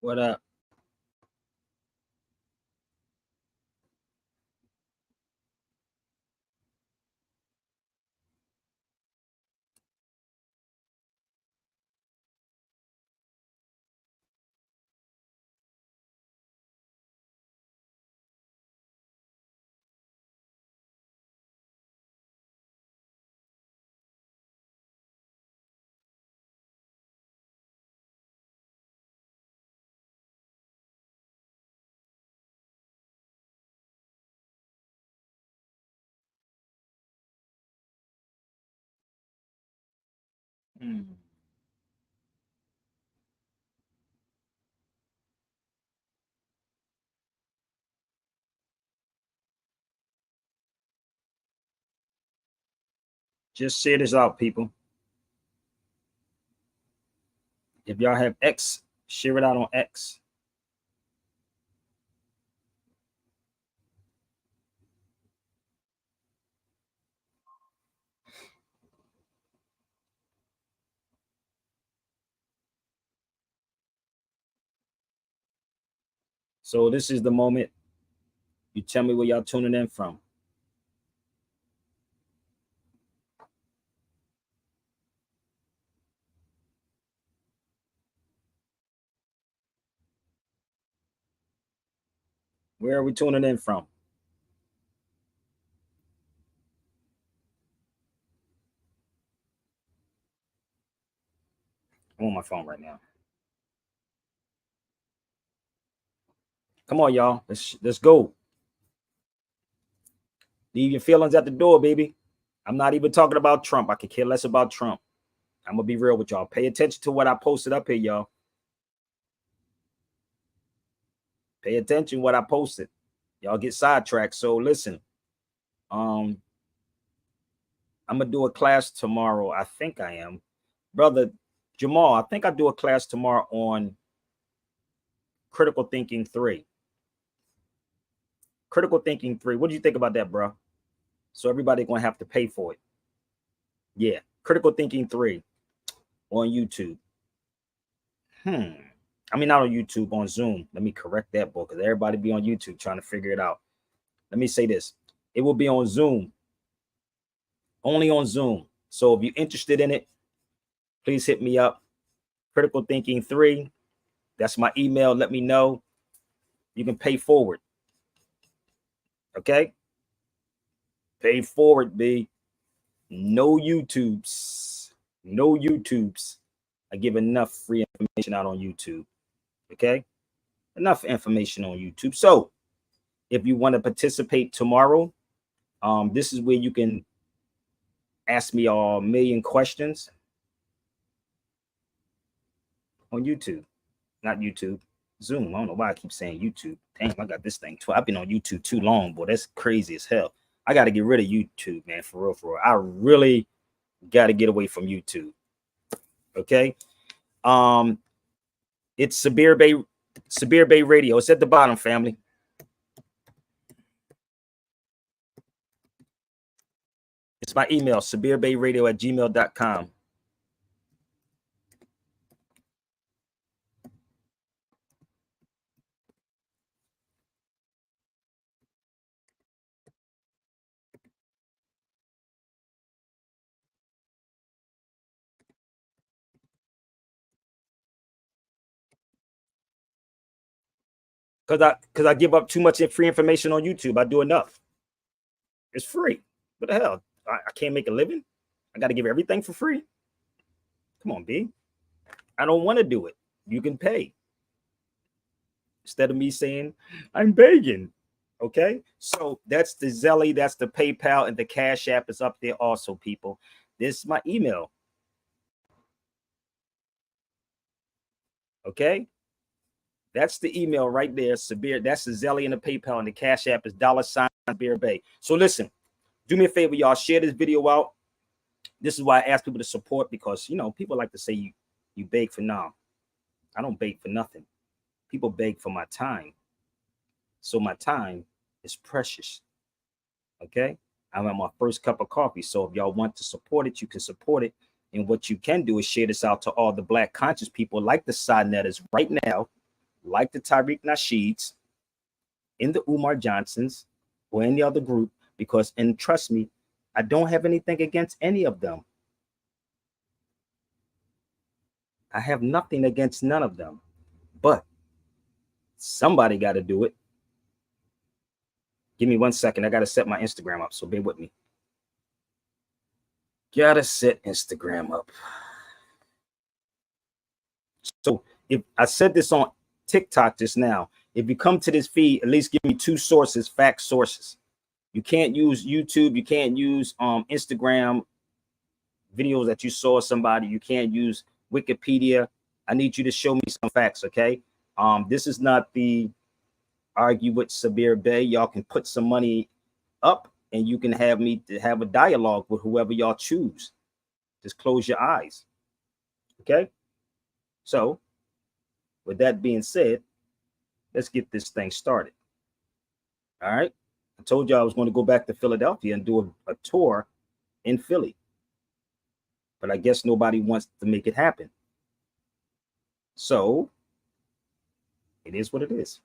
What up? Hmm. Just share this out, people. If y'all have X, share it out on X. So this is the moment. You tell me where y'all tuning in from. Where are we tuning in from? I'm on my phone right now. Come on, y'all. Let's go. Leave your feelings at the door, baby. I'm not even talking about Trump. I could care less about Trump. I'm gonna be real with y'all. Pay attention to what I posted up here, y'all. Pay attention to what I posted. Y'all get sidetracked. So listen. Um, I'm gonna do a class tomorrow. I think I am, brother Jamal. I think I do a class tomorrow on critical thinking 3. Critical thinking 3. What do you think about that, bro? So everybody gonna have to pay for it. Yeah, critical thinking 3 on YouTube. I mean, not on YouTube, on Zoom. Let me correct that, book, because everybody be on YouTube trying to figure it out. Let me say this: it will be on Zoom, only on Zoom. So if you're interested in it, please hit me up. Critical thinking 3. That's my email. Let me know. You can pay forward. Okay, pay forward, B. No YouTubes. No YouTubes. I give enough free information out on YouTube. Okay, enough information on YouTube. So if you want to participate tomorrow, this is where you can ask me a million questions on YouTube. Not YouTube, Zoom. I don't know why I keep saying YouTube. Damn, I got this thing. I've been on YouTube too long, boy. That's crazy as hell. I got to get rid of YouTube, man. For real, for real. I really got to get away from YouTube. Okay. Um, it's Sabir Bay Radio. It's at the bottom, family. It's my email, sabirbayradio@gmail.com. Because I give up too much free information on YouTube. I do enough. It's free. What the hell? I can't make a living. I got to give everything for free. Come on, B. I don't want to do it. You can pay. Instead of me saying, I'm begging. Okay. So that's the Zelly, that's the PayPal, and the Cash App is up there also, people. This is my email. Okay. That's the email right there. Sabir. That's the Zelly and the PayPal, and the Cash App is $Beer Bay. So listen, do me a favor, y'all. Share this video out. This is why I ask people to support, because people like to say you beg for now. I don't beg for nothing. People beg for my time. So my time is precious. Okay. I'm at my first cup of coffee. So if y'all want to support it, you can support it. And what you can do is share this out to all the Black conscious people like the side netters right now. like the Tariq Nasheeds, in the Umar Johnsons, or any other group, because, and trust me, I don't have anything against any of them. I have nothing against none of them, but somebody got to do it. Give me 1 second. I got to set my Instagram up, so bear with me. Gotta set Instagram up. So if I said this on TikTok just now, if you come to this feed, at least give me 2 sources, fact sources. You can't use YouTube. You can't use Instagram videos that you saw somebody. You can't use Wikipedia. I need you to show me some facts, okay? This is not the argue with Sabir Bey. Y'all can put some money up and you can have me to have a dialogue with whoever y'all choose. Just close your eyes, okay? So with that being said, let's get this thing started. All right. I told you I was going to go back to Philadelphia and do a tour in Philly, but I guess nobody wants to make it happen. So it is what it is.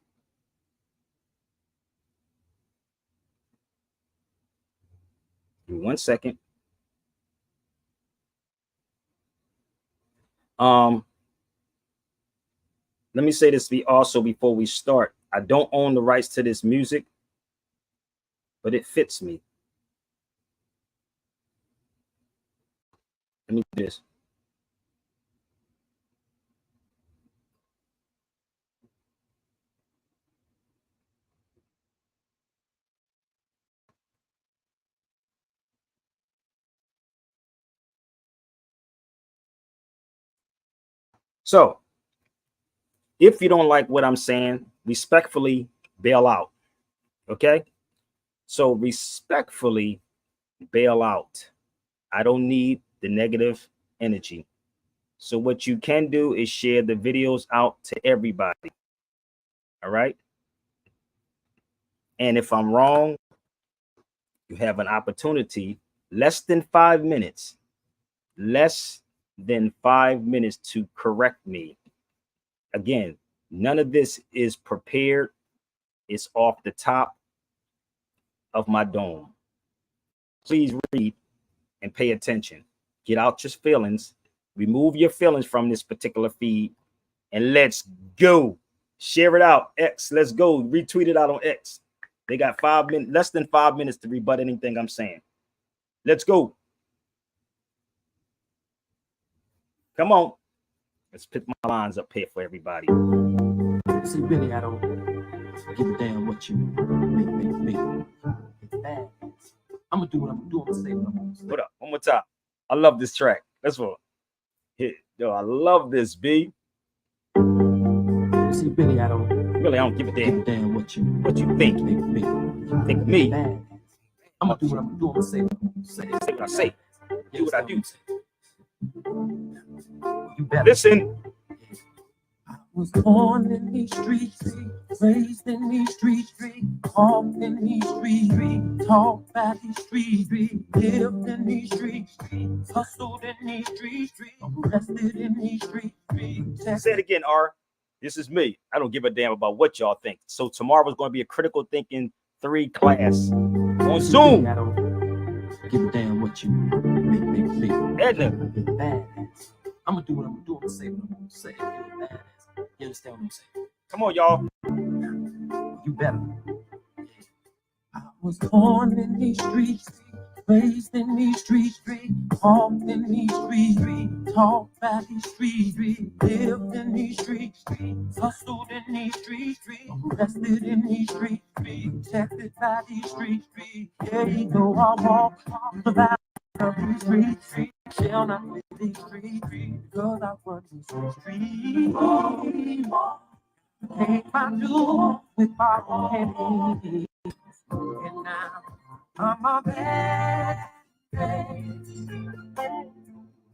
Give me 1 second. Let me say this also before we start. I don't own the rights to this music, but it fits me. Let me do this. So if you don't like what I'm saying, respectfully bail out. Okay? So respectfully bail out. I don't need the negative energy. So what you can do is share the videos out to everybody. All right? And if I'm wrong, you have an opportunity, less than 5 minutes, less than 5 minutes to correct me. Again, none of this is prepared. It's off the top of my dome. Please read and pay attention. Get out your feelings. Remove your feelings from this particular feed and let's go. Share it out. X, let's go. Retweet it out on X. They got 5 minutes, less than 5 minutes to rebut anything I'm saying. Let's go. Come on. Let's put my lines up here for everybody. See, really, I don't give a damn what you make. It's bad. I'm gonna do what I'm doing. Say what I'm gonna say. What up? One more time. I love this track. That's what. Yo, I love this, B. See, Billy, I don't give a damn what you think. Think of me. I'm gonna do what I'm doing. Say what I'm say. Say what I say. Do what I do. You better listen. I was born in these streets, raised in these streets, walked in these streets, talked by these streets, lived in these streets, hustled in these streets, arrested in these streets. Say it again, R. This is me. I don't give a damn about what y'all think. So tomorrow is going to be a critical thinking 3 class on Zoom. I don't give a damn what you make. Edna. I'm gonna do what I'm doing. Say what I'm gonna say. You understand what I'm saying? Come on, y'all. You better. I was born in these streets, raised in these streets, walked in these streets, talked by these streets, lived in these streets, hustled in these streets, arrested in these streets, protected by these streets. Yeah, you know I walk the valley of these streets, shall not live these streets, because I run these streets. Take my due with my own hand. And now I'm a bad man.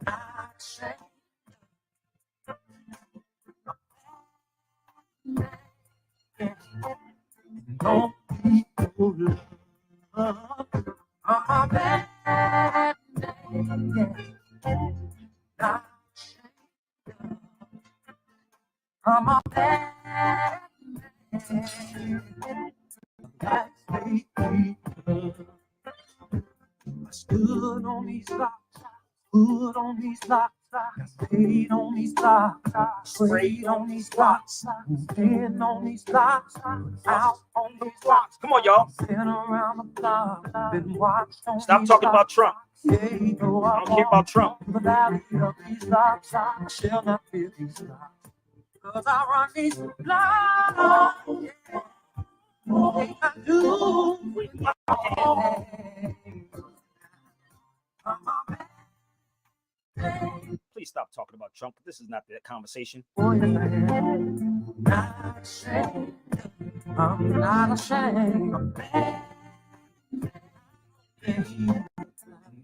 I say, don't people love. I'm a bad man. I say, I'm a bad I stood on these blocks, stood on these blocks, stayed on these blocks, prayed on these blocks, been on these blocks, out on these blocks. Come on, y'all. Been around the block, been watched on Stop these talking about blocks. Trump. Yeah, I don't care about Trump. The valley of these blocks, I shall not fear these blocks, 'cause I run these blocks. Yeah, I do. Please stop talking about Trump. This is not that conversation. Not ashamed. I'm not ashamed.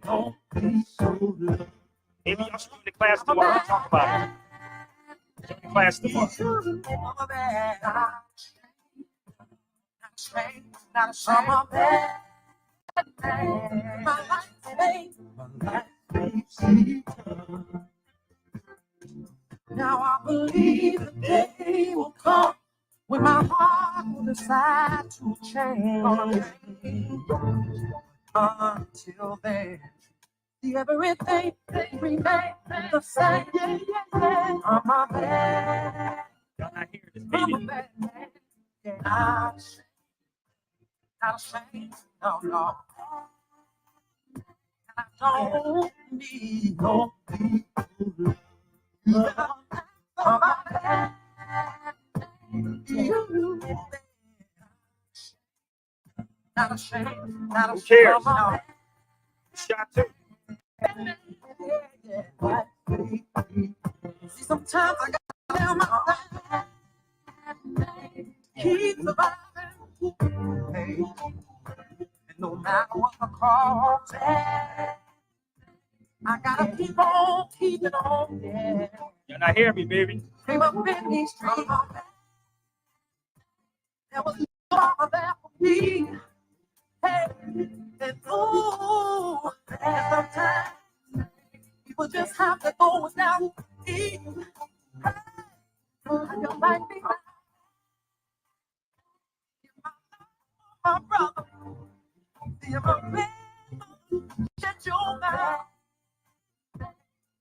Don't be so low. Maybe y'all should do the class tomorrow and talk about it. Class tomorrow. Not ashamed. My life, now I believe the day will come when my heart will decide to change. Until then, see everything remain the same. I'm a bad, Y'all not hearing this, I'm a baby. bad man. Yeah, not ashamed, no. I don't need no people. I'm a bad man. Not ashamed, not Who cares? ashamed, no. Shot too. See, sometimes I gotta tell my life, keep surviving. Hey, and no matter what the cost, I gotta keep on keeping on. Yeah, Y'all not hearing me, baby. came up in these streets. There was no one there for me. Hey, and ooh, and sometimes people just have to go without eating. Hey, you might be my brother. You're my man. Get your mind.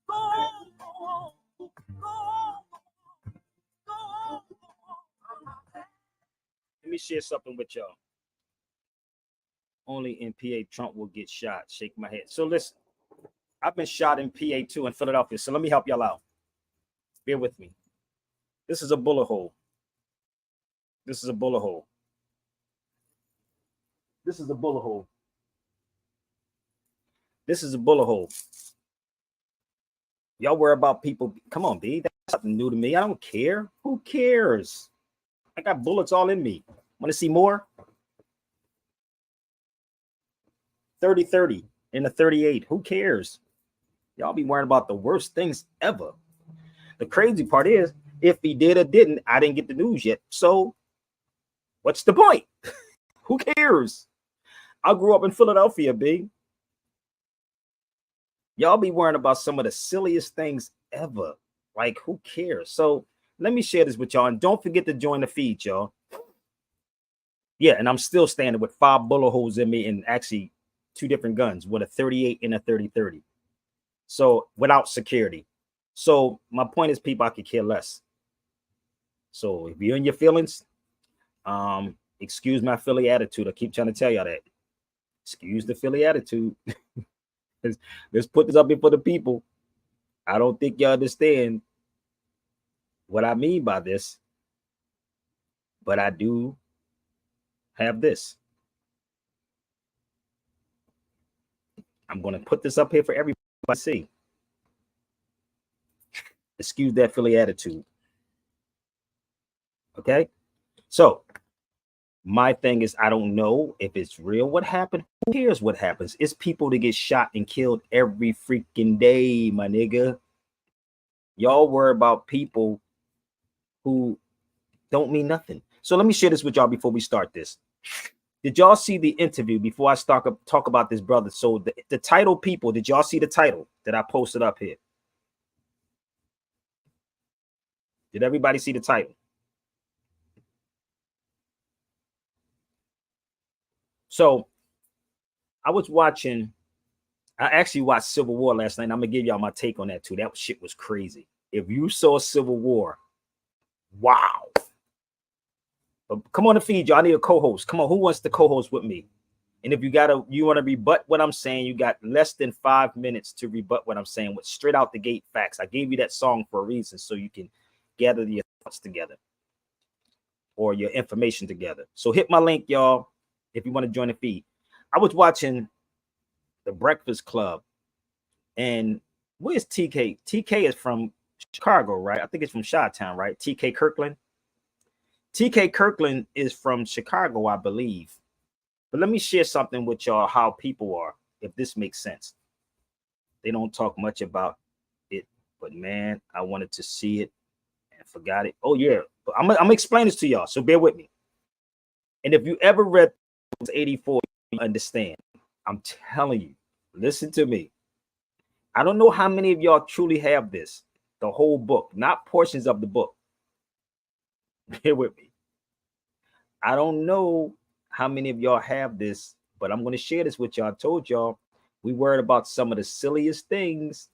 Go on. Let me share something with y'all. Only in PA Trump will get shot. Shake my head. So listen, I've been shot in PA too in Philadelphia. So let me help y'all out. Bear with me. This is a bullet hole. This is a bullet hole. This is a bullet hole. This is a bullet hole. Y'all worry about people. Come on, B. That's nothing new to me. I don't care. Who cares? I got bullets all in me. Want to see more? 30-30 in a 38. Who cares? Y'all be worrying about the worst things ever. The crazy part is, if he did or didn't, I didn't get the news yet. So what's the point? Who cares? I grew up in Philadelphia, B. Y'all be worrying about some of the silliest things ever. Like, who cares? So let me share this with y'all. And don't forget to join the feed, y'all. Yeah, and I'm still standing with 5 bullet holes in me and actually 2 different guns with a 38 and a 30-30. So without security. So my point is, people, I could care less. So if you're in your feelings, excuse my Philly attitude. I keep trying to tell y'all that. Excuse the Philly attitude. Let's put this up here for the people. I don't think you understand what I mean by this, but I do have this. I'm going to put this up here for everybody to see. Excuse that Philly attitude. Okay? So my thing is, I don't know if it's real what happened. Who cares what happens? It's people that get shot and killed every freaking day, my nigga. Y'all worry about people who don't mean nothing. So let me share this with y'all before we start this. Did y'all see the interview before I talk about this brother? So the title, people, did y'all see the title that I posted up here? Did everybody see the title? So I actually watched Civil War last night. And I'm gonna give y'all my take on that too. That shit was crazy. If you saw Civil War, wow. But come on the feed, y'all. I need a co-host. Come on, who wants to co-host with me? And if you want to rebut what I'm saying, you got less than 5 minutes to rebut what I'm saying with straight out the gate facts. I gave you that song for a reason, so you can gather your thoughts together or your information together. So hit my link, y'all, if you want to join the feed. I was watching The Breakfast Club, and where's TK? TK is from Chicago, right? I think it's from Chi-Town, right? TK Kirkland. TK Kirkland is from Chicago, I believe. But let me share something with y'all, how people are, if this makes sense. They don't talk much about it, but man, I wanted to see it and forgot it. Oh yeah, but I'm gonna explain this to y'all, so bear with me. And if you ever read 84, you understand. I'm telling you, listen to me. I don't know how many of y'all truly have this, the whole book, not portions of the book. Bear with me. I don't know how many of y'all have this, but I'm going to share this with y'all. I told y'all we worried about some of the silliest things.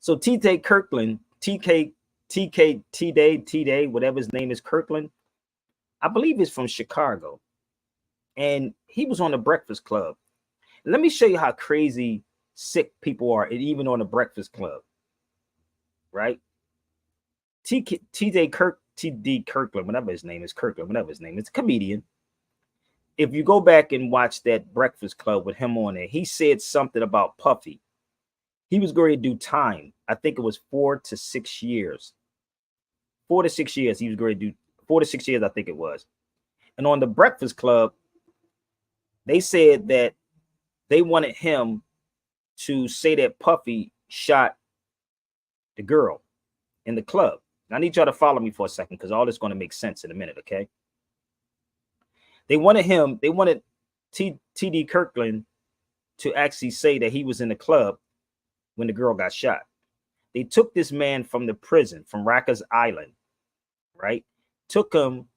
So TK Kirkland, TK T-Day, whatever his name is, Kirkland, I believe he's from Chicago. And he was on the Breakfast Club. Let me show you how crazy sick people are, and even on the Breakfast Club, right? TD Kirkland, whatever his name is, it's a comedian. If you go back and watch that Breakfast Club with him on there, he said something about Puffy. He was going to do time. I think it was 4 to 6 years. 4 to 6 years. He was going to do 4 to 6 years, I think it was. And on the Breakfast Club, they said that they wanted him to say that Puffy shot the girl in the club. I need y'all to follow me for a second, because all this is going to make sense in a minute, okay? They wanted TD Kirkland to actually say that he was in the club when the girl got shot. They took this man from the prison, from Rikers Island, right? Took him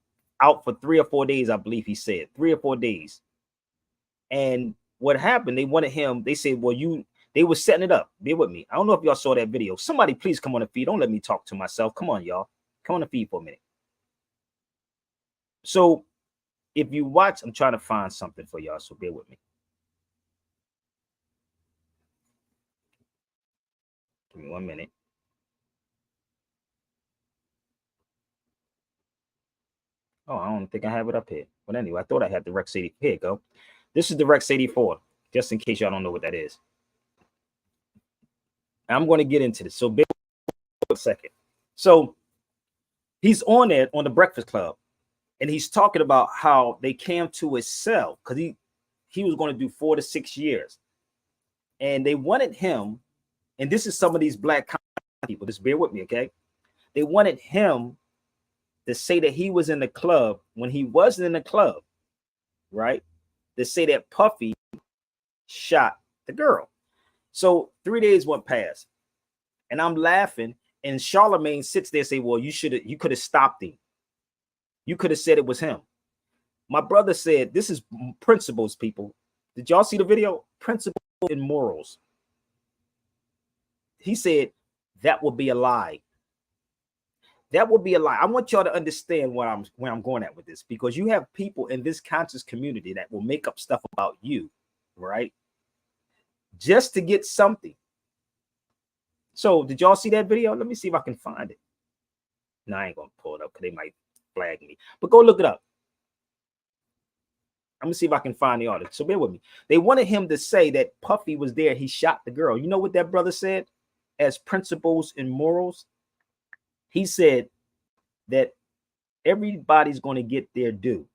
out for 3 or 4 days, I believe he said, 3 or 4 days. And what happened, they wanted him, they said, well, they were setting it up. Bear with me. I don't know if y'all saw that video. Somebody please come on the feed. Don't let me talk to myself. Come on, y'all. Come on the feed for a minute. So if you watch, I'm trying to find something for y'all, so bear with me. Give me 1 minute. Oh, I don't think I have it up here. But anyway, I thought I had the Rex 80. Here you go. This is the Rex 84, just in case y'all don't know what that is. I'm going to get into this. So bear with a second. So he's on there on the Breakfast Club, and he's talking about how they came to his cell because he was going to do 4 to 6 years. And they wanted him, and this is some of these black people, just bear with me, okay? They wanted him to say that he was in the club when he wasn't in the club, right? To say that Puffy shot the girl. So 3 days went past, and I'm laughing, and Charlemagne sits there and say, well, you could have stopped him. You could have said it was him. My brother said, this is principles, people. Did y'all see the video? Principles and morals. He said, that would be a lie. That would be a lie. I want y'all to understand where I'm going at with this, because you have people in this conscious community that will make up stuff about you, right? Just to get something. So did y'all see that video? Let me see if I can find it. No, I ain't gonna pull it up because they might flag me, but go look it up. I'm gonna see if I can find the article. So bear with me. They wanted him to say that Puffy was there. He shot the girl. You know what that brother said as principles and morals? He said that everybody's going to get their due.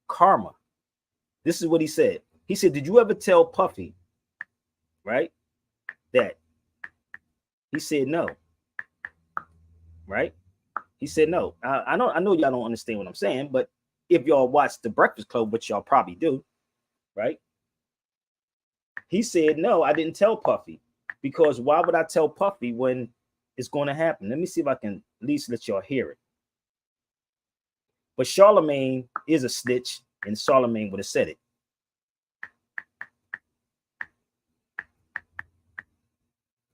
Karma. This is what he said. He said, did you ever tell Puffy, right, that? He said no. Right? He said no. I know y'all don't understand what I'm saying, but if y'all watch the Breakfast Club, which y'all probably do, right? He said, no, I didn't tell Puffy, because why would I tell Puffy when it's going to happen? Let me see if I can at least let y'all hear it. But Charlemagne is a snitch. and Charlemagne would have said it.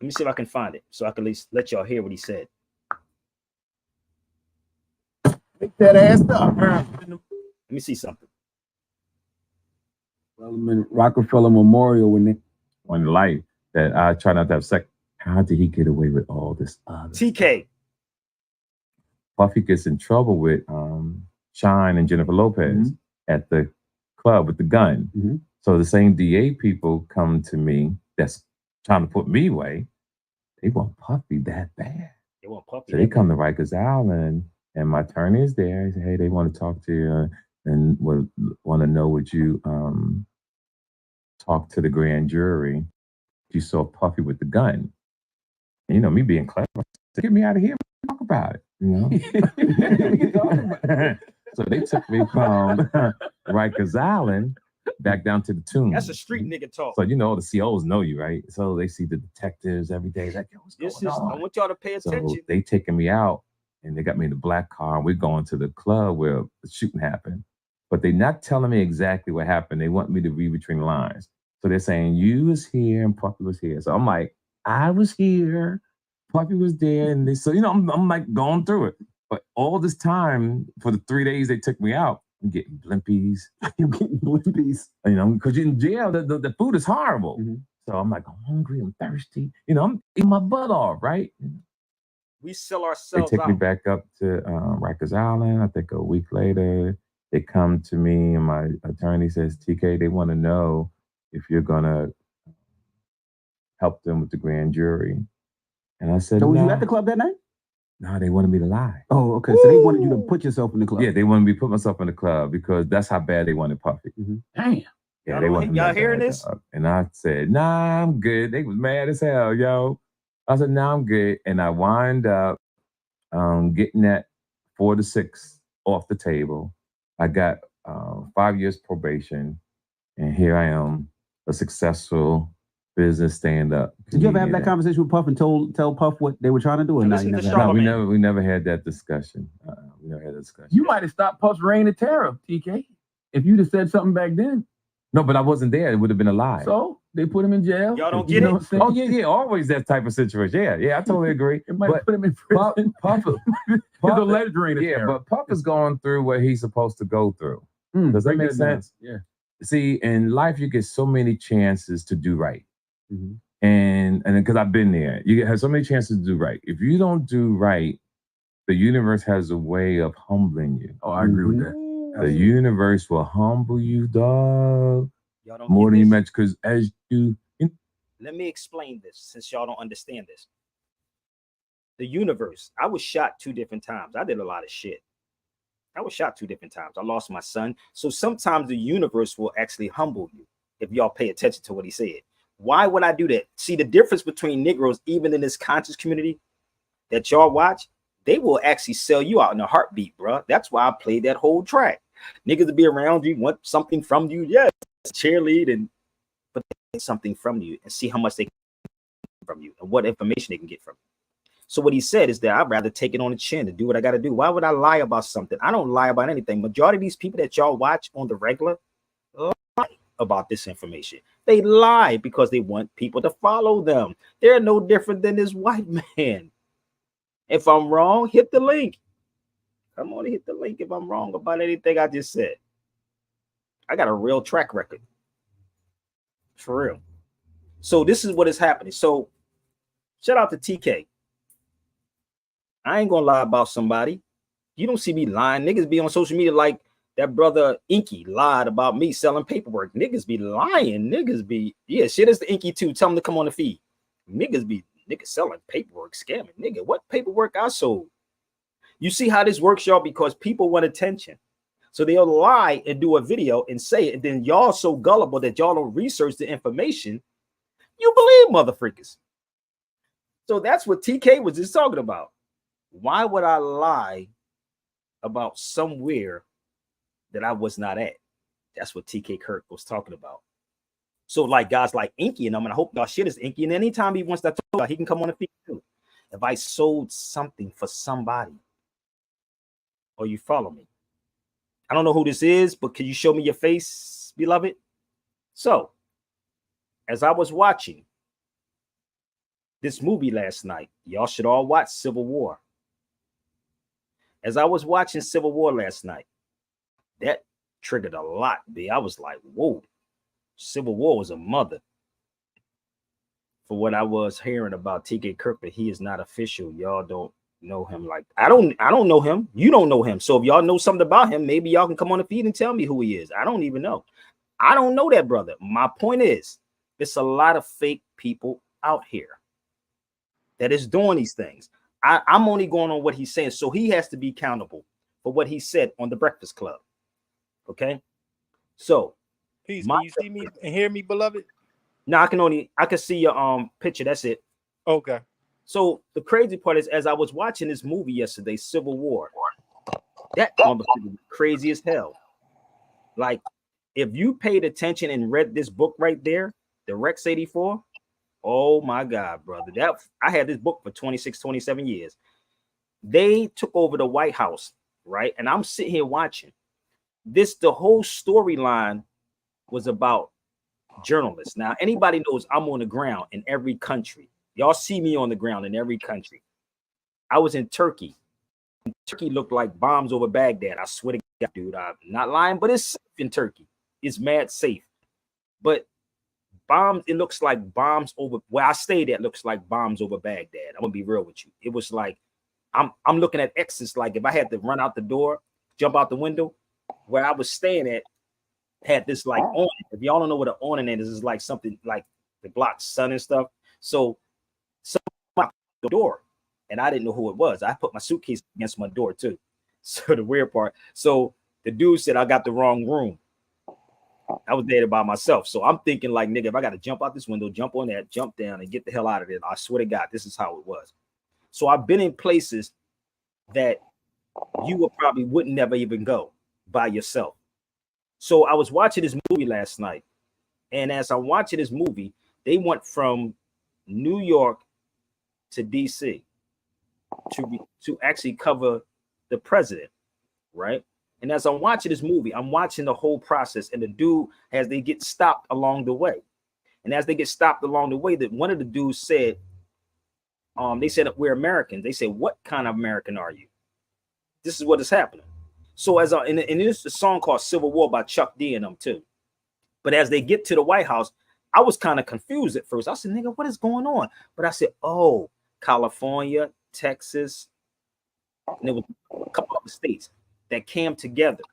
Let me see if I can find it so I can at least let y'all hear what he said. Pick that ass up. Let me see something. Rockefeller Memorial when they on life that I try not to have sex. How did he get away with all this other TK. Puffy gets in trouble with Shine and Jennifer Lopez at the club with the gun. So the same DA people come to me that's trying to put me away. They want Puffy that bad. They want Puffy. So they come to Rikers Island, and my attorney is there. He said, "Hey, they want to talk to you and want to know would you talk to the grand jury? You saw Puffy with the gun." And, you know, me being clever, I said, "Get me out of here. Talk about it." You know. So they took me from Rikers Island back down to the tomb. That's a street nigga talk. So you know the COs know you, right? So they see the detectives every day. Like, yo, what's going on? I want y'all to pay attention. So they taking me out, and they got me in the black car, and we're going to the club where the shooting happened. But they're not telling me exactly what happened. They want me to read between the lines. So they're saying you was here and Puffy was here. So I'm like, I was here, Puffy was there, and they. So you know, I'm like going through it. But all this time for the 3 days they took me out, I'm getting blimpies. You're getting blimpies. You know, because you're in jail, the food is horrible. So I'm like, I'm hungry, I'm thirsty. You know, I'm eating my butt off, right? We sell ourselves They take out. me back up to Rikers Island. I think a week later, they come to me and my attorney says, TK, they want to know if you're going to help them with the grand jury. And I said, So no. was you at the club that night? No, they wanted me to lie. Oh, okay. So they wanted you to put yourself in the club. Yeah, they wanted me to put myself in the club because that's how bad they wanted Puffy. Damn. Yeah, they wanted y'all me hearing bad, this? dog. And I said, nah, I'm good. They was mad as hell, yo. I said, nah, I'm good. And I wind up getting that 4 to 6 off the table. I got 5 years probation, and here I am, a successful business stand-up. Did you ever have that conversation with Puff and tell Puff what they were trying to do? Or not? No, we never had that discussion. We never had that discussion. You might have stopped Puff's reign of terror, TK, if you'd have said something back then. No, but I wasn't there. It would have been a lie. So they put him in jail. Y'all don't get it? Oh, yeah, always that type of situation. Yeah, I totally agree. It might put him in prison. Puff His alleged reign of terror. but Puff is going through what he's supposed to go through. Does that make sense? Yeah. See, in life, you get so many chances to do right. And because I've been there, you have so many chances to do right. If you don't do right, the universe has a way of humbling you. Oh, I agree with that. The universe will humble you, dog. Y'all don't More get than you this? mentioned, because as you... Let me explain this since y'all don't understand this. The universe, I was shot 2 different times. I did a lot of shit. I was shot 2 different times. I lost my son. So sometimes the universe will actually humble you if y'all pay attention to what he said. Why would I do that? See, the difference between Negroes, even in this conscious community that y'all watch, they will actually sell you out in a heartbeat, bro. That's why I played that whole track. Niggas to be around you, want something from you. Yes, cheerlead, but they get something from you and see how much they can get from you and what information they can get from you. So what he said is that I'd rather take it on the chin and do what I got to do. Why would I lie about something? I don't lie about anything. Majority of these people that y'all watch on the regular lie about this information. They lie because they want people to follow them. They're no different than this white man. If I'm wrong, hit the link. Come on, hit the link if I'm wrong about anything I just said. I got a real track record. For real. So this is what is happening. So shout out to TK. I ain't gonna lie about somebody. You don't see me lying. Niggas be on social media like that brother Inky lied about me selling paperwork. Niggas be lying. Niggas be, yeah, shit is the Inky too. Tell them to come on the feed. Niggas selling paperwork, scamming. Nigga, what paperwork I sold? You see how this works, y'all? Because people want attention. So they'll lie and do a video and say it. And then y'all so gullible that y'all don't research the information. You believe motherfuckers. So that's what TK was just talking about. Why would I lie about somewhere that I was not at? That's what TK Kirk was talking about. So like guys like Inky and I hope y'all shit is Inky. And anytime he wants to talk about, he can come on the feed too. If I sold something for somebody, or you follow me, I don't know who this is, but can you show me your face, beloved? So, as I was watching this movie last night, y'all should all watch Civil War. As I was watching Civil War last night, that triggered a lot, B. I was like, whoa, Civil War was a mother. For what I was hearing about TK Kirkland, he is not official. Y'all don't know him. Like I don't know him. You don't know him. So if y'all know something about him, maybe y'all can come on the feed and tell me who he is. I don't even know. I don't know that brother. My point is, it's a lot of fake people out here that is doing these things. I'm only going on what he's saying. So he has to be accountable for what he said on the Breakfast Club. Okay. So peace. Can you see me and hear me, beloved? No, I can see your picture. That's it. Okay. So the crazy part is, as I was watching this movie yesterday, Civil War, that motherfucker was crazy as hell. Like, if you paid attention and read this book right there, the Rex 84, oh my God, brother. That I had this book for 26, 27 years. They took over the White House, right? And I'm sitting here watching this. The whole storyline was about journalists. Now, anybody knows I'm on the ground in every country. Y'all see me on the ground in every country. I was in Turkey. Turkey looked like bombs over Baghdad. I swear to God, dude, I'm not lying, but it's safe in Turkey. It's mad safe. But bombs, it looks like bombs over where I stayed at looks like bombs over Baghdad. I'm gonna be real with you. It was like I'm looking at X's, like if I had to run out the door, jump out the window, where I was staying at had this like awning. If y'all don't know what an awning is, it's like something like the blocks sun and stuff. So someone the door, and I didn't know who it was. I put my suitcase against my door too. So the weird part. So the dude said I got the wrong room. I was there by myself. So I'm thinking like, nigga, if I got to jump out this window, jump on that, jump down and get the hell out of there. I swear to God, this is how it was. So I've been in places that you would probably wouldn't never even go by yourself. So I was watching this movie last night. And as I'm watching this movie, they went from New York to DC to actually cover the president, right? And as I'm watching this movie, I'm watching the whole process. And the dude, as they get stopped along the way, and as they get stopped along the way, that one of the dudes said, they said we're Americans. They said, what kind of American are you? This is what is happening. So as and it's a song called Civil War by Chuck D and them too. But as they get to the White House, I was kind of confused at first. I said, nigga, what is going on? But I said, oh, California, Texas, and there was a couple of states that came together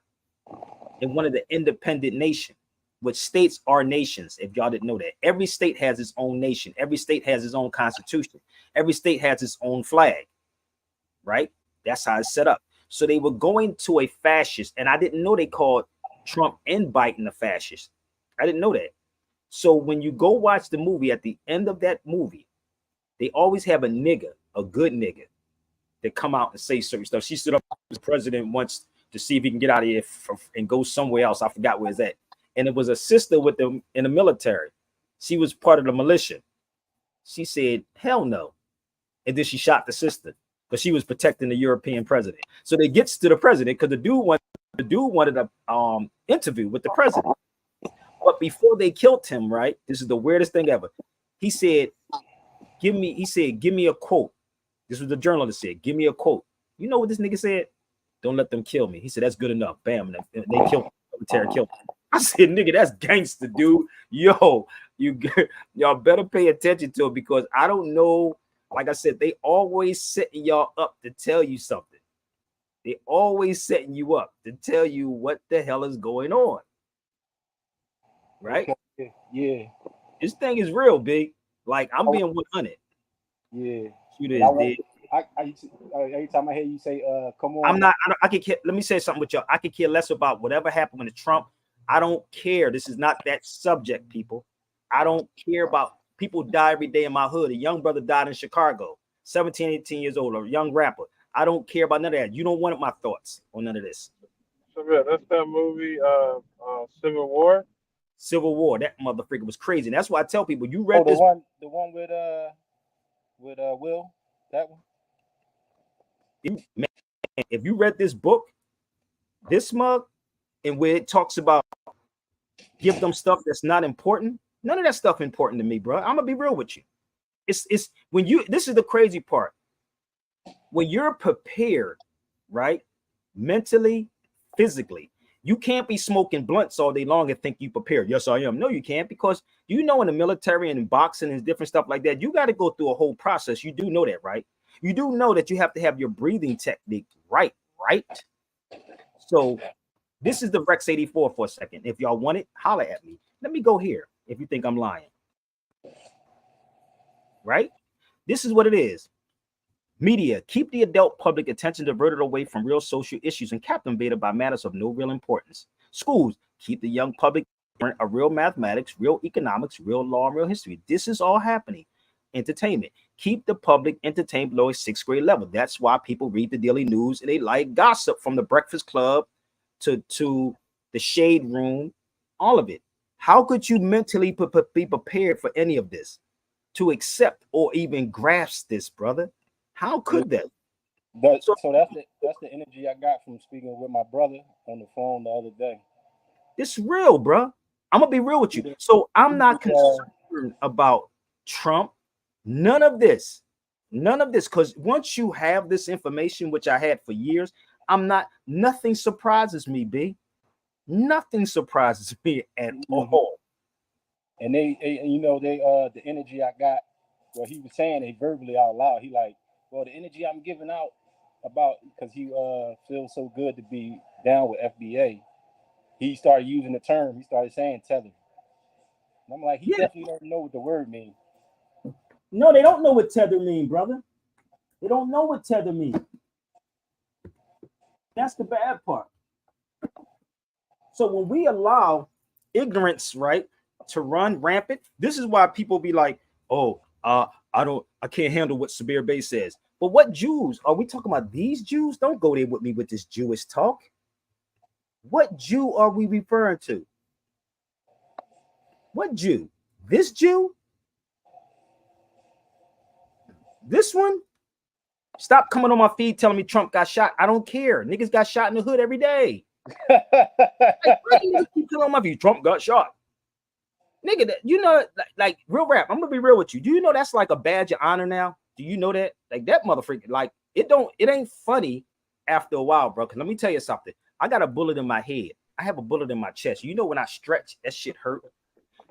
in one of the independent nations, which states are nations. If y'all didn't know that, every state has its own nation. Every state has its own constitution. Every state has its own flag, right? That's how it's set up. So they were going to a fascist, and I didn't know they called Trump and Biden a fascist. I didn't know that. So when you go watch the movie, at the end of that movie, they always have a nigga, a good nigga, that come out and say certain stuff. She stood up as president once to see if he can get out of here and go somewhere else. I forgot where it's at. And it was a sister with them in the military. She was part of the militia. She said, hell no. And then she shot the sister, but she was protecting the European president. So they gets to the president because the dude wanted an interview with the president. But before they killed him, right? This is the weirdest thing ever. He said, give me a quote. This was the journalist said, give me a quote. You know what this nigga said? Don't let them kill me. He said, that's good enough. Bam. And they killed him. The military killed him. I said, nigga, that's gangster, dude. Yo, y'all better pay attention to it, because I don't know. Like I said, they always setting y'all up to tell you something. They always setting you up to tell you what the hell is going on. Right? Yeah. This thing is real, big. Like, I'm being 100. Yeah. Shoot is every time I hear you say, come on. I'm not, I could care, let me say something with y'all. I could care less about whatever happened when it's Trump. I don't care. This is not that subject, people. I don't care about people die every day in my hood. A young brother died in Chicago, 17, 18 years old, a young rapper. I don't care about none of that. You don't want my thoughts on none of this. So yeah, that's that movie, Civil War. Civil War. That motherfucker was crazy. And that's why I tell people, you read the this. The one with Will, that one. If you read this book, this mug, and where it talks about give them stuff that's not important. None of that stuff important to me, bro. I'm gonna be real with you. It's when you, this is the crazy part. When you're prepared, right? Mentally, physically, you can't be smoking blunts all day long and think you prepared. Yes, I am. No, you can't, because you know, in the military and in boxing and different stuff like that, you got to go through a whole process. You do know that, right? You do know that you have to have your breathing technique right? So this is the Rex 84 for a second. If y'all want it, holler at me. Let me go here if you think I'm lying. Right? This is what it is. Media, keep the adult public attention diverted away from real social issues and captivated by matters of no real importance. Schools, keep the young public a real mathematics, real economics, real law, and real history. This is all happening. Entertainment, keep the public entertained below a 6th grade level. That's why people read the daily news and they like gossip, from the Breakfast Club to the Shade Room, all of it. How could you mentally be prepared for any of this, to accept or even grasp this, brother? How could that? So that's the energy I got from speaking with my brother on the phone the other day. It's real, bro. I'm gonna be real with you. So I'm not concerned about Trump. None of this, because once you have this information, which I had for years, nothing surprises me, B. Nothing surprises me at all. And they the energy I got, well, he was saying it verbally out loud. He like, well, the energy I'm giving out about, because he feels so good to be down with FBA. He started using the term. He started saying tether. And I'm like, he definitely don't know what the word means. No, they don't know what tether mean, brother. They don't know what tether means. That's the bad part. So when we allow ignorance, right, to run rampant, this is why people be like, oh, I can't handle what Sabir Bey says. But what Jews are we talking about? These Jews? Don't go there with me with this Jewish talk. What Jew are we referring to? What Jew? This Jew? This one? Stop coming on my feed telling me Trump got shot. I don't care. Niggas got shot in the hood every day. Why do you keep telling on my feed Trump got shot? Nigga, you know, like real rap. I'm gonna be real with you. Do you know that's like a badge of honor now? Do you know that? Like that motherfucker, like it ain't funny after a while, bro. Cause let me tell you something. I got a bullet in my head. I have a bullet in my chest. You know, when I stretch, that shit hurt.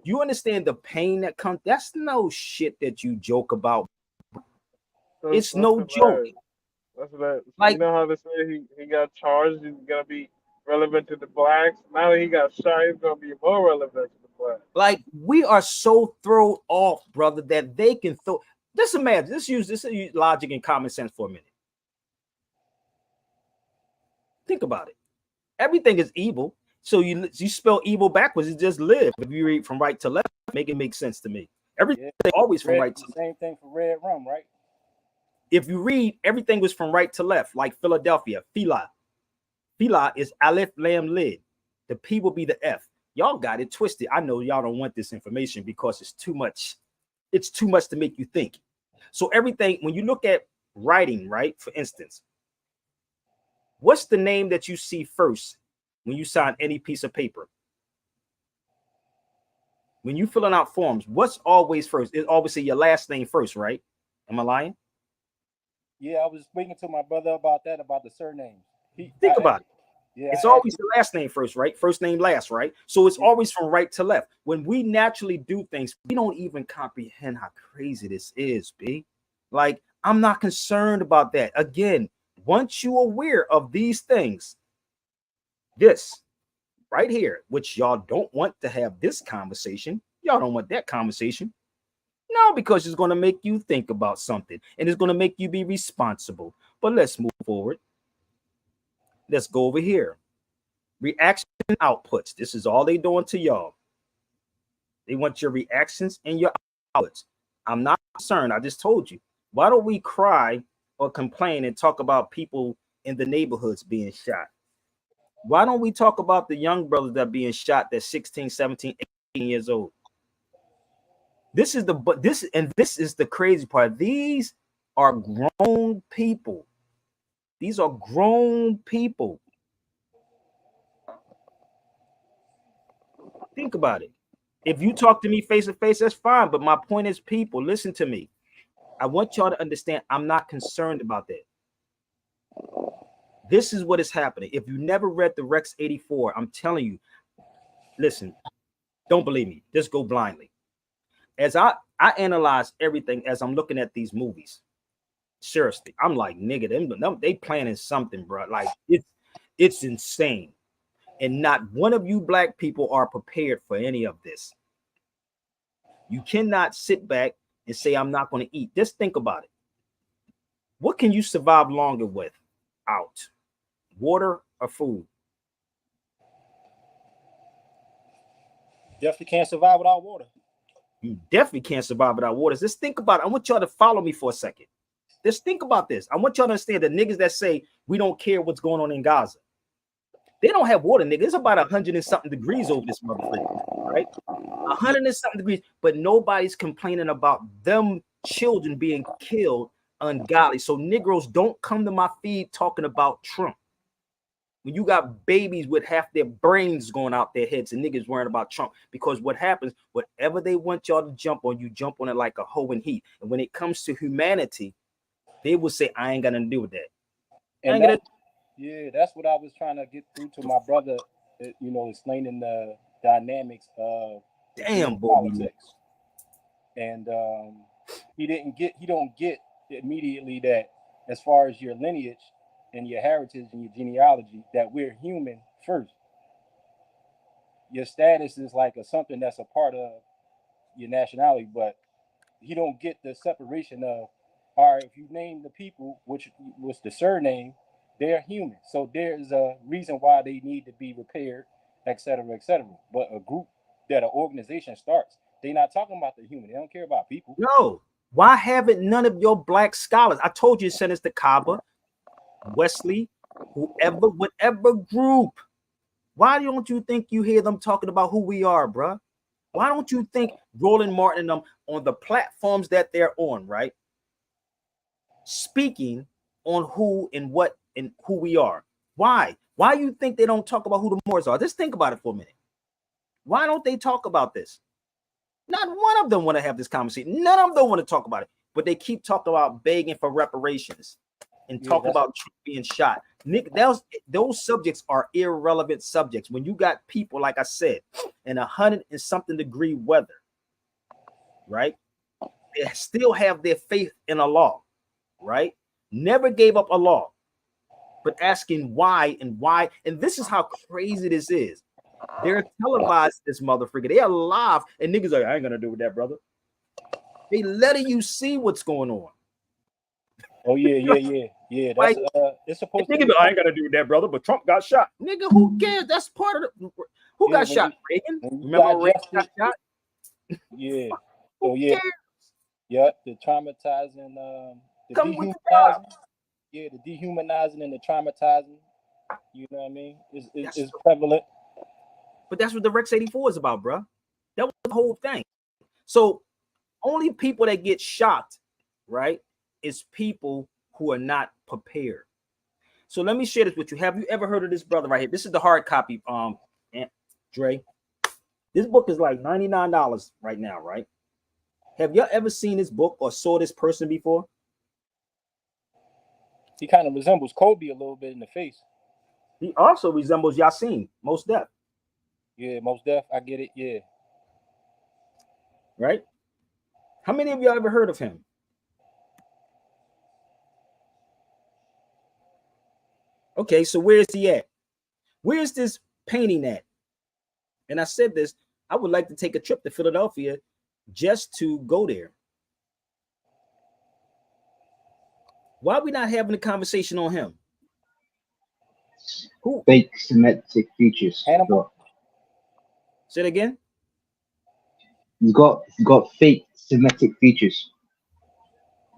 You understand the pain that comes? That's no shit that you joke about. It's no joke. That's that. Like, you know how they say he got charged. He's gonna be relevant to the blacks. Now that he got shot, he's gonna be more relevant to the blacks. Like, we are so thrown off, brother, that they can throw. Just imagine. Let's use logic and common sense for a minute. Think about it. Everything is evil. So you spell evil backwards. It just live. If you read from right to left, make it make sense to me. Everything always from right to left. Same thing for red rum, right? If you read, everything was from right to left, like Philadelphia. Fila is Aleph Lam Lid. The P will be the F. Y'all got it twisted. I know y'all don't want this information because it's too much. It's too much to make you think. So everything, when you look at writing, right? For instance, what's the name that you see first when you sign any piece of paper? When you filling out forms, what's always first? It always say your last name first, right? Am I lying? Yeah, I was speaking to my brother about that, about the surname. Think about it. Yeah, it's always the last name first, right? First name last, right? So it's always from right to left. When we naturally do things, we don't even comprehend how crazy this is, B. Like, I'm not concerned about that. Again, once you're aware of these things, this right here, which y'all don't want to have this conversation, y'all don't want that conversation. No, because it's going to make you think about something and it's going to make you be responsible. But let's move forward. Let's go over here. Reaction outputs. This is all they doing to y'all. They want your reactions and your outputs. I'm not concerned. I just told you. Why don't we cry or complain and talk about people in the neighborhoods being shot? Why don't we talk about the young brothers that are being shot that's 16, 17, 18 years old? This is the crazy part. These are grown people. These are grown people. Think about it. If you talk to me face to face, that's fine. But my point is, people, listen to me. I want y'all to understand I'm not concerned about that. This is what is happening. If you never read the Rex 84, I'm telling you, listen, don't believe me. Just go blindly. As I analyze everything as I'm looking at these movies. Seriously, I'm like, nigga, them they planning something, bro. Like it's insane. And not one of you black people are prepared for any of this. You cannot sit back and say, I'm not going to eat. Just think about it. What can you survive longer with? Out. Water or food? Definitely can't survive without water. You definitely can't survive without water. Just think about it. I want y'all to follow me for a second. Just think about this. I want y'all to understand the niggas that say we don't care what's going on in Gaza. They don't have water, nigga. It's about 100 and something degrees over this motherfucker, right? 100 and something degrees, but nobody's complaining about them children being killed ungodly. So Negroes, don't come to my feed talking about Trump. When you got babies with half their brains going out their heads and niggas worrying about Trump, because what happens, whatever they want y'all to jump on, you jump on it like a hoe in heat. And when it comes to humanity, they will say, I ain't got nothing to do with that. And that's what I was trying to get through to my brother, you know, explaining the dynamics of politics. And he don't get immediately that as far as your lineage and your heritage and your genealogy, that we're human first. Your status is like something that's a part of your nationality, but he don't get the separation of, all right, if you name the people, which was the surname, they're human. So there's a reason why they need to be repaired, et cetera, et cetera. But a group that an organization starts, they're not talking about the human. They don't care about people. No. Why haven't none of your black scholars? I told you, send us to Kaba, Wesley, whoever, whatever group. Why don't you think you hear them talking about who we are, bruh? Why don't you think Roland Martin and them on the platforms that they're on, right? Speaking on who and what and who we are. Why? Why you think they don't talk about who the Moors are? Just think about it for a minute. Why don't they talk about this? Not one of them want to have this conversation. None of them want to talk about it, but they keep talking about begging for reparations and talking about being shot. Nick, those subjects are irrelevant subjects. When you got people, like I said, in 100 and something degree weather, right? They still have their faith in a law, right? Never gave up a law, but asking why and why. And this is how crazy this is. They're televised this motherfucker. They are live, and niggas are, I ain't gonna do with that, brother. They letting you see what's going on. Oh yeah. That's it's supposed to be. I ain't gonna do with that, brother. But Trump got shot. Nigga, who cares? That's part of the. Who got shot? Reagan. Remember Reagan got shot? Yeah. Who cares? Yeah, the traumatizing, the dehumanizing. Yeah, the dehumanizing and the traumatizing. You know what I mean? Is prevalent. But that's what the Rex 84 is about, bro. That was the whole thing. So only people that get shocked, right, is people who are not prepared. So let me share this with you. Have you ever heard of this brother right here? This is the hard copy, Dre. This book is like $99 right now, right? Have y'all ever seen this book or saw this person before? He kind of resembles Kobe a little bit in the face. He also resembles Yasin, Most Def. Yeah, Most Def. I get it. Yeah. Right? How many of y'all ever heard of him? Okay, so where's he at? Where's this painting at? And I said this, I would like to take a trip to Philadelphia just to go there. Why are we not having a conversation on him? Who? Fake Semitic features. Say it again. He's got fake Semitic features.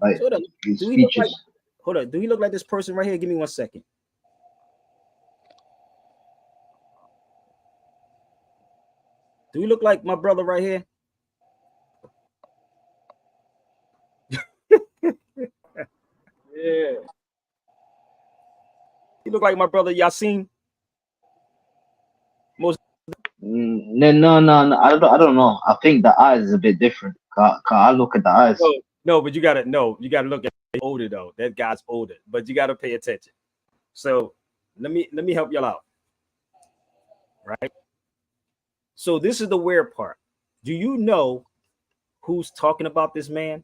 Like so his do he features. Look like, hold on. Do he look like this person right here? Give me 1 second. Do he look like my brother right here? Yeah. He look like my brother Yasin. No. I don't know. I think the eyes is a bit different. 'Cause I look at the eyes. No, but you gotta look at older though. That guy's older, but you gotta pay attention. So let me help y'all out. Right. So this is the weird part. Do you know who's talking about this man?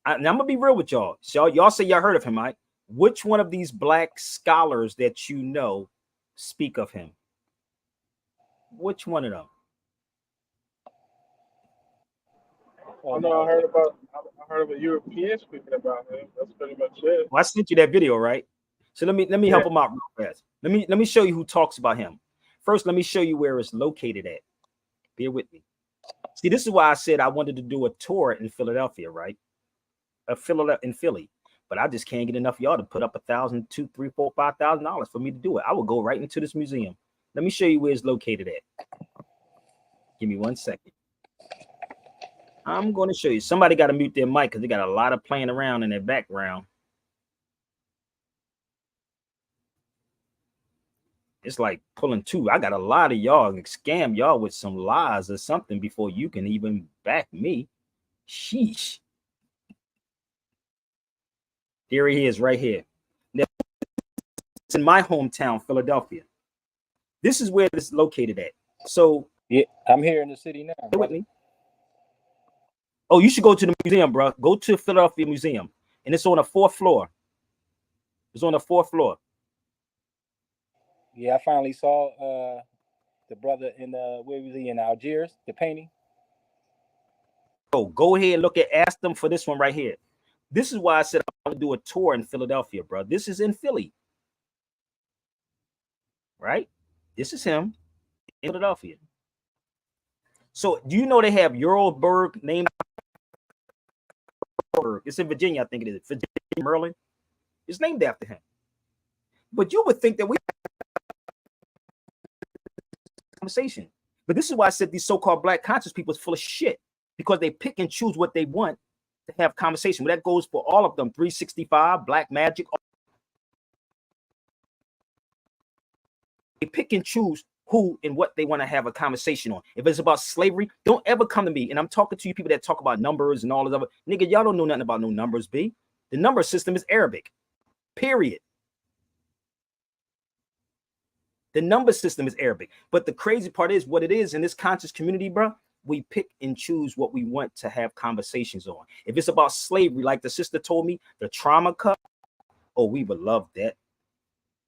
Now I'm gonna be real with y'all. So y'all say y'all heard of him, right? Which one of these black scholars that you know speak of him? Which one of them? I know I heard of a European speaking about him. That's pretty much it. Well, I sent you that video, right? So let me help him out real fast. Let me show you who talks about him. First, let me show you where it's located at. Bear with me. See, this is why I said I wanted to do a tour in Philadelphia, right? In Philly, but I just can't get enough of y'all to put up $1,000, $2,000, $3,000, $4,000, $5,000 for me to do it. I will go right into this museum. Let me show you where it's located at. Give me 1 second. I'm going to show you. Somebody got to mute their mic because they got a lot of playing around in their background. It's like pulling two. I got a lot of y'all and scam y'all with some lies or something before you can even back me. Sheesh. Here he is right here. Now, it's in my hometown, Philadelphia. This is where it's located at. So Yeah, I'm here in the city now. With me. Oh, you should go to the museum, bro. Go to Philadelphia Museum. And it's on the 4th floor. It's on the 4th floor. Yeah, I finally saw the brother in where was he in Algiers, the painting. Oh, go ahead and ask them for this one right here. This is why I said I want to do a tour in Philadelphia, bro. This is in Philly. Right? This is him in Philadelphia. So do you know they have Yarrow named? It's in Virginia, I think it is. Virginia, Maryland. It's named after him. But you would think that we conversation. But this is why I said these so-called black conscious people is full of shit because they pick and choose what they want to have conversation. Well, that goes for all of them. 365, Black Magic. They pick and choose who and what they want to have a conversation on. If it's about slavery, don't ever come to me. And I'm talking to you people that talk about numbers and all this other. Nigga, y'all don't know nothing about no numbers, B. The number system is Arabic. Period. The number system is Arabic. But the crazy part is what it is in this conscious community, bro. We pick and choose what we want to have conversations on. If it's about slavery, like the sister told me, the trauma cup, oh, we would love that.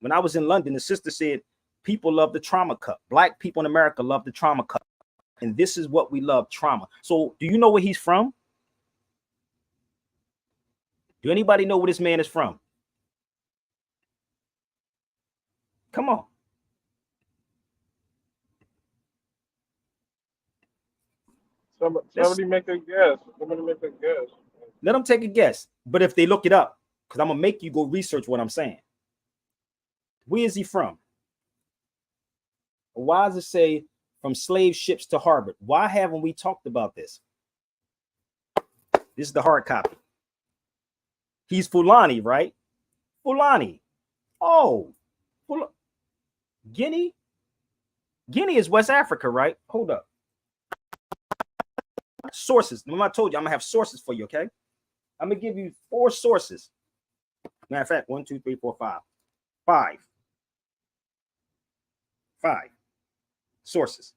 When I was in London, the sister said, people love the trauma cup. Black people in America love the trauma cup. And this is what we love, trauma. So do you know where he's from? Do anybody know where this man is from? Come on. Somebody make a guess. Somebody make a guess. Let them take a guess. But if they look it up, because I'm going to make you go research what I'm saying. Where is he from? Why does it say from slave ships to Harvard? Why haven't we talked about this? This is the hard copy. He's Fulani, right? Fulani. Oh, Guinea? Guinea is West Africa, right? Hold up. Sources. Remember I told you I'm going to have sources for you, okay? I'm going to give you 4 sources. Matter of fact, 1, 2, 3, 4, 5. 5 sources.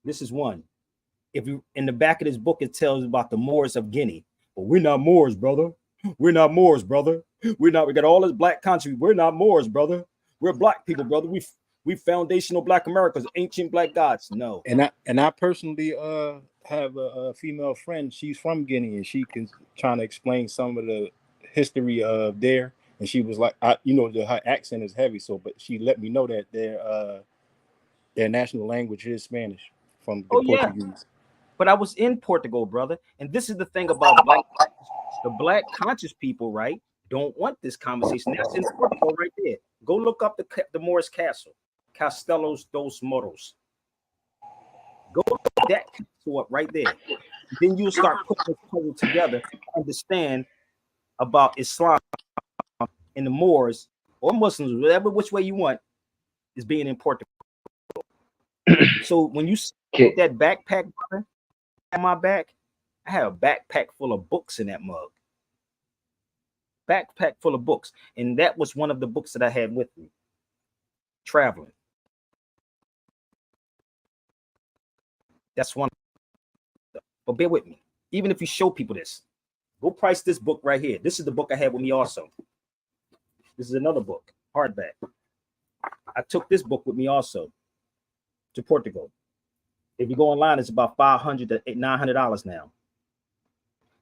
This is one. If you in the back of this book, it tells about the Moors of Guinea. But we're not Moors, brother. We're not Moors, brother. We got all this black country. We're not Moors, brother. We're black people, brother. We foundational black Americas, ancient black gods. No. And I personally have a female friend. She's from Guinea, and she can trying to explain some of the history of there. And she was like, her accent is heavy, but she let me know that their national language is Spanish from the Portuguese. Yeah. But I was in Portugal, brother. And this is the thing about the black conscious people, right? Don't want this conversation. That's in Portugal right there. Go look up the Moorish castle, Castelos dos Moros. Go look that castle up right there. Then you'll start putting this puzzle together, understand about Islam and the Moors or Muslims, whatever which way you want, is being in Portugal. So when you Okay. put that backpack brother, on my back, I had a backpack full of books in that mug. Backpack full of books. And that was one of the books that I had with me traveling. That's one. But bear with me. Even if you show people this, go price this book right here. This is the book I had with me also. This is another book, hardback. I took this book with me also to Portugal. If you go online, it's about $500 to $900 now.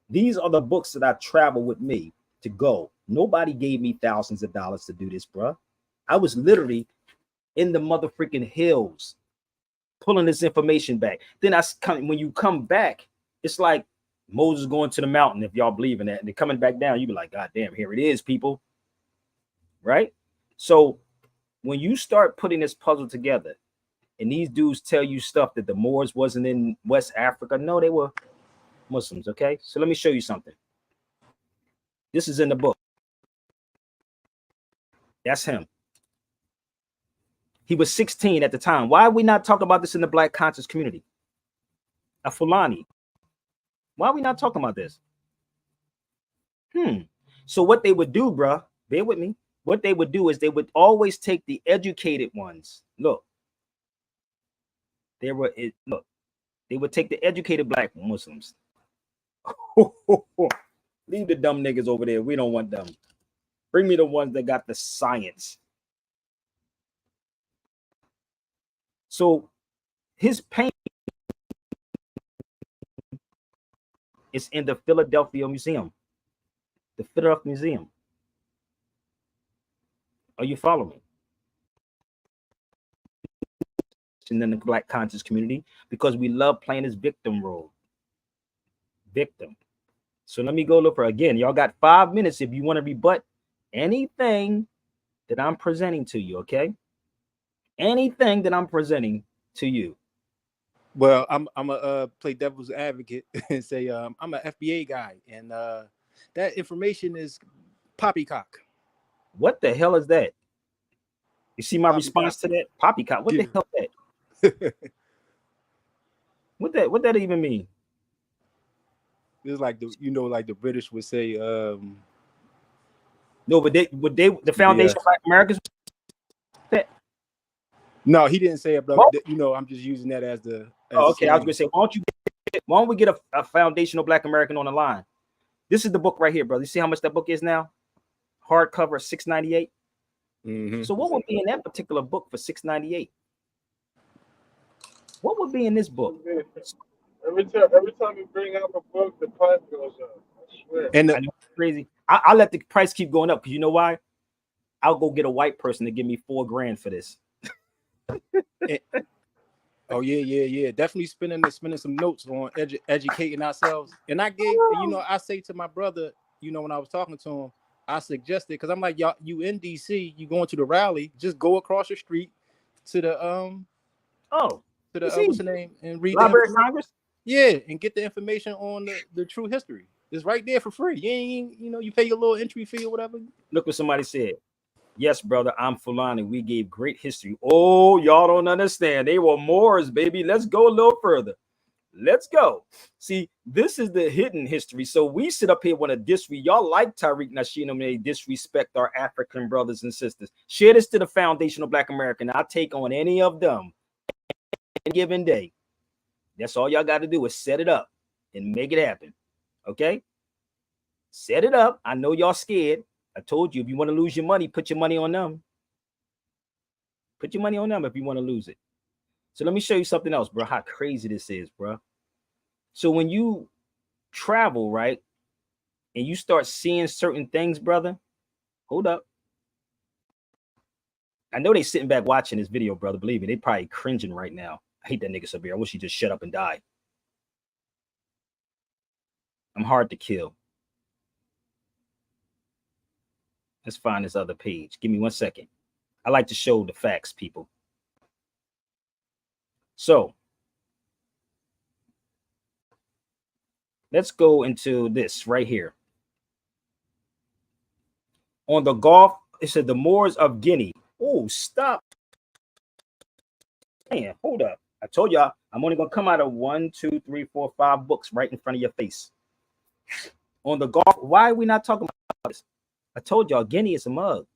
These are the books that I travel with me to go. Nobody gave me thousands of dollars to do this, bruh. I was literally in the mother freaking hills pulling this information back. Then when you come back, it's like Moses going to the mountain, if y'all believe in that, and they're coming back down. You be like, God damn, here it is, people. Right? So when you start putting this puzzle together, and these dudes tell you stuff that the Moors wasn't in West Africa, no, they were Muslims. Okay, so let me show you something. This is in the book. That's him. He was 16 at the time. Why are we not talking about this in the Black conscious community? A Fulani. Why are we not talking about this? So what they would do, bruh, bear with me. What they would do is they would always take the educated ones. Look, they would take the educated Black Muslims. Leave the dumb niggas over there. We don't want them. Bring me the ones that got the science. So his painting is in the Philadelphia Museum. The Philadelphia Museum. Are you following me? And then the Black conscious community, because we love playing this victim role. Victim. So let me go look for again. Y'all got 5 minutes if you want to rebut anything that I'm presenting to you, okay? Anything that I'm presenting to you. Well, I'm a play devil's advocate and say I'm an FBA guy, and that information is poppycock. What the hell is that? You see my response to that? Poppycock. What the hell is that? What that even mean? It's like like the British would say. No, but the Foundation of Black Americans. No, he didn't say it, but I'm just using that as the. Okay, I was gonna say, why don't we get a foundational Black American on the line? This is the book right here, brother. You see how much that book is now? Hardcover, $6.98. Mm-hmm. So what would be in that particular book for $6.98? What would be in this book? Every time you bring up a book, the price goes up. I swear. And I know it's crazy. I'll let the price keep going up because you know why? I'll go get a white person to give me $4,000 for this. Oh yeah. Definitely spending some notes on educating ourselves. And I gave, I say to my brother, when I was talking to him, I suggested, because I'm like, y'all, you in DC, you going to the rally, just go across the street to the what's the name, and read Library of Congress. Yeah, and get the information on the true history. It's right there for free. You ain't, you pay your little entry fee or whatever. Look what somebody said. Yes, brother, I'm Fulani. We gave great history. Oh, y'all don't understand. They were Moors, baby. Let's go a little further. Let's go. See, this is the hidden history. So we sit up here want to disrespect. Y'all like Tariq Nasheed, they disrespect our African brothers and sisters. Share this to the foundational Black American. I'll take on any of them any given day. That's all y'all got to do is set it up and make it happen. Okay? Set it up. I know y'all scared. I told you, if you want to lose your money, put your money on them. Put your money on them if you want to lose it. So let me show you something else, bro, how crazy this is, bro. So when you travel, right, and you start seeing certain things, brother, hold up. I know they sitting back watching this video, brother. Believe me, they probably cringing right now. I hate that nigga Sabir. I wish he just shut up and died. I'm hard to kill. Let's find this other page. Give me 1 second. I like to show the facts, people. So let's go into this right here. On the Gulf, it said the Moors of Guinea. Oh, stop. saying. Hold up. I told y'all I'm only gonna come out of 1, 2, 3, 4, 5 books right in front of your face. On the golf, why are we not talking about this? I told y'all Guinea is a mug.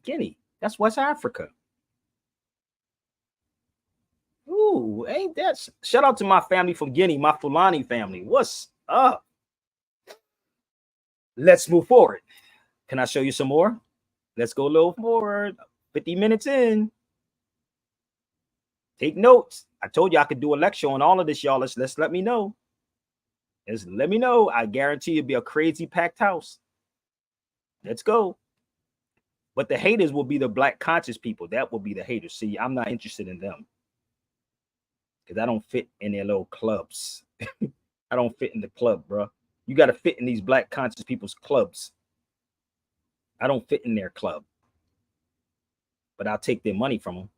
Guinea, that's West Africa. Ooh, ain't that? Shout out to my family from Guinea, my Fulani family. What's up? Let's move forward. Can I show you some more? Let's go a little forward. 50 minutes in. Take notes. I told you I could do a lecture on all of this, y'all. Let's let me know. Just let me know. I guarantee it'll be a crazy packed house. Let's go. But the haters will be the black conscious people. That will be the haters. See, I'm not interested in them because I don't fit in their little clubs. I don't fit in the club, bro. You got to fit in these black conscious people's clubs. I don't fit in their club, but I'll take their money from them.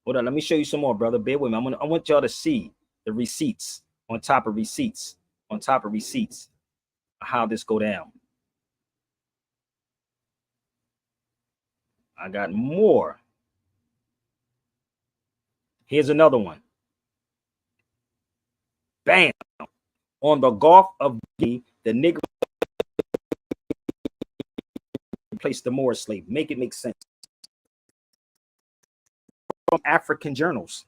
Hold on, let me show you some more, brother. Bear with me. I want y'all to see the receipts on top of receipts on top of receipts. How this go down. I got more. Here's another one. Bam. On the Gulf of Guinea, the nigger replaced the Moor slave. Make it make sense. From African journals.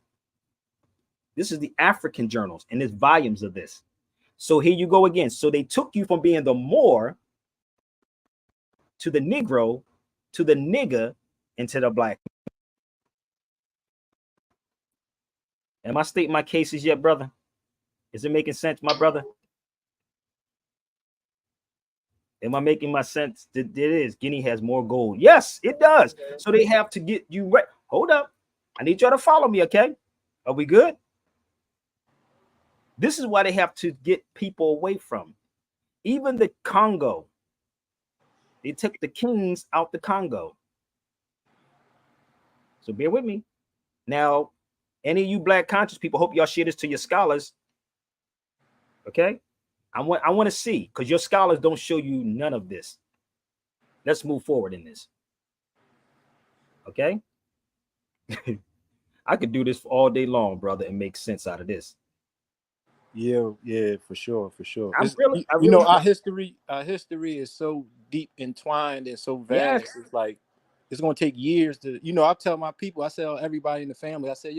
This is the African journals, and there's volumes of this. So here you go again. So they took you from being the Moor to the Negro to the nigger into the black. Am I stating my cases yet, brother? Is it making sense, my brother? Am I making my sense? It is. Guinea has more gold. Yes, it does. So they have to get you right. Hold up. I need y'all to follow me, okay? Are we good? This is why they have to get people away from. Even the Congo. They took the kings out the Congo. So bear with me. Now, any of you black conscious people, hope y'all share this to your scholars. Okay? I want to see, because your scholars don't show you none of this. Let's move forward in this. Okay? I could do this all day long, brother, and make sense out of this. Yeah, for sure. Our history is so deep entwined and so vast. Yes. It's like it's gonna take years to, I tell my people, I tell everybody in the family, I say,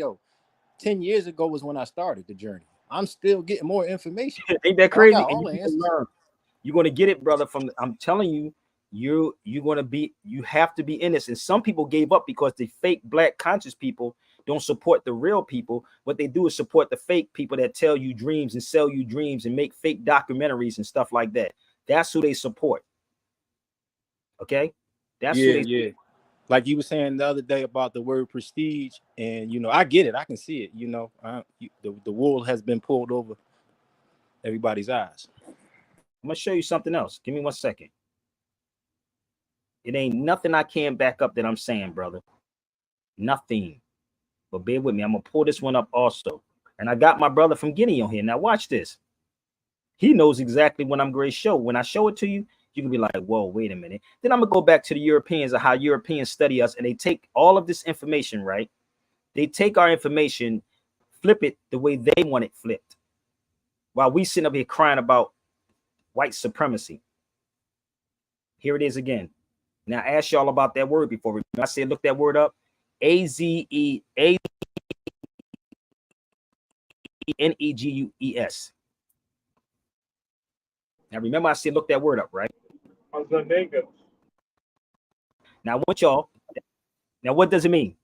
10 years ago was when I started the journey. I'm still getting more information. Ain't that crazy? You're gonna get it, brother. I'm telling you, you have to be in this. And some people gave up because the fake black conscious people don't support the real people. What they do is support the fake people that tell you dreams and sell you dreams and make fake documentaries and stuff like that. That's who they support. Okay, that's who they support. Like you were saying the other day about the word prestige, and I get it, I can see it. The wool has been pulled over everybody's eyes. I'm gonna show you something else. Give me 1 second. It ain't nothing I can't back up that I'm saying, brother. Nothing. But bear with me. I'm gonna pull this one up also. And I got my brother from Guinea on here. Now watch this. He knows exactly what I'm going to show. When I show it to you, you can be like, whoa, wait a minute. Then I'm gonna go back to the Europeans and how Europeans study us, and they take all of this information, right? They take our information, flip it the way they want it flipped. While we sitting up here crying about white supremacy. Here it is again. Now I asked y'all about that word before. I said look that word up. Azenegues. Now remember I said look that word up, right? Now I want y'all. Now what does it mean?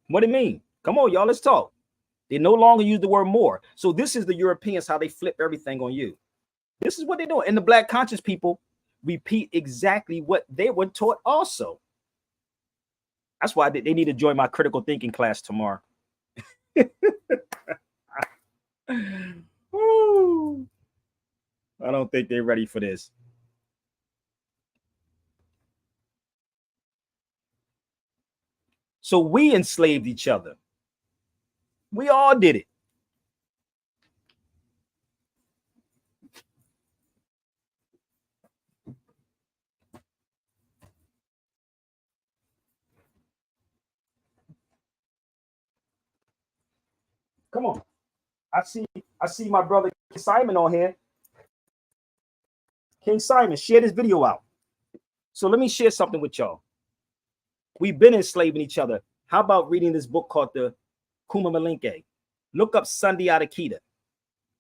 What it mean? Come on, y'all, let's talk. They no longer use the word more. So this is the Europeans, how they flip everything on you. This is what they do. And the black conscious people repeat exactly what they were taught also. That's why they need to join my critical thinking class tomorrow. Woo. I don't think they're ready for this. So we enslaved each other. We all did it. Come on. I see my brother Simon on here. King Simon, share this video out. So let me share something with y'all. We've been enslaving each other. How about reading this book called the Kuma Malinke? Look up Sunday Adakita.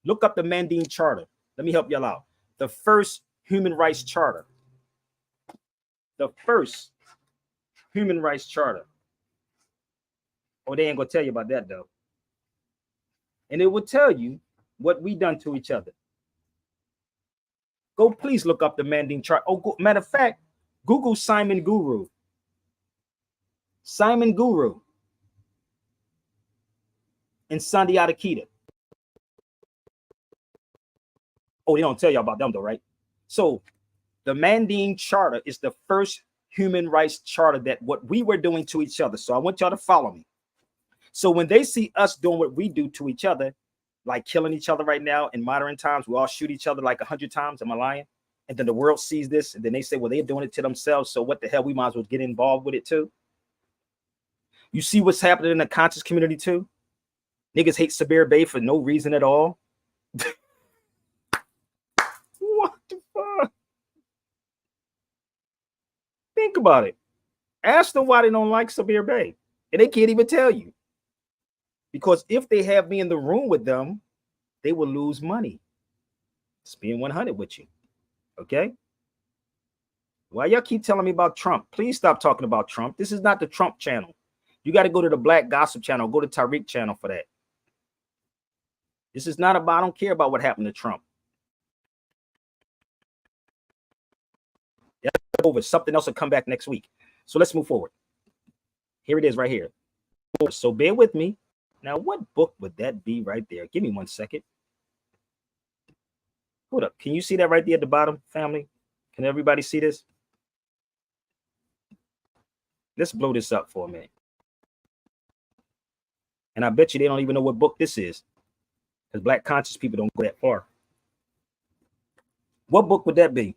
Look up the Mandine Charter. Let me help y'all out. The first human rights charter. The first human rights charter. Oh, they ain't gonna tell you about that though. And it will tell you what we done to each other. Go please look up the Mandine Charter. Oh, matter of fact, Google Simon Guru. Simon Guru and Sunday Adakita. Oh, they don't tell you about them though, right? So the Mandine Charter is the first human rights charter that what we were doing to each other. So I want y'all to follow me. So when they see us doing what we do to each other, like killing each other right now in modern times, we all shoot each other like 100 times. Am I lying? And then the world sees this and then they say, well, they're doing it to themselves. So what the hell? We might as well get involved with it too. You see what's happening in the conscious community too? Niggas hate Sabir Bay for no reason at all. What the fuck? Think about it. Ask them why they don't like Sabir Bay. And they can't even tell you. Because if they have me in the room with them, they will lose money. It's being 100 with you. Okay? Why y'all keep telling me about Trump? Please stop talking about Trump. This is not the Trump channel. You got to go to the Black Gossip channel. Go to Tariq channel for that. This is not about, I don't care about what happened to Trump. That's over. Something else will come back next week. So let's move forward. Here it is right here. So bear with me. Now, what book would that be right there? Give me 1 second. Hold up. Can you see that right there at the bottom, family? Can everybody see this? Let's blow this up for a minute. And I bet you they don't even know what book this is. Because Black conscious people don't go that far. What book would that be?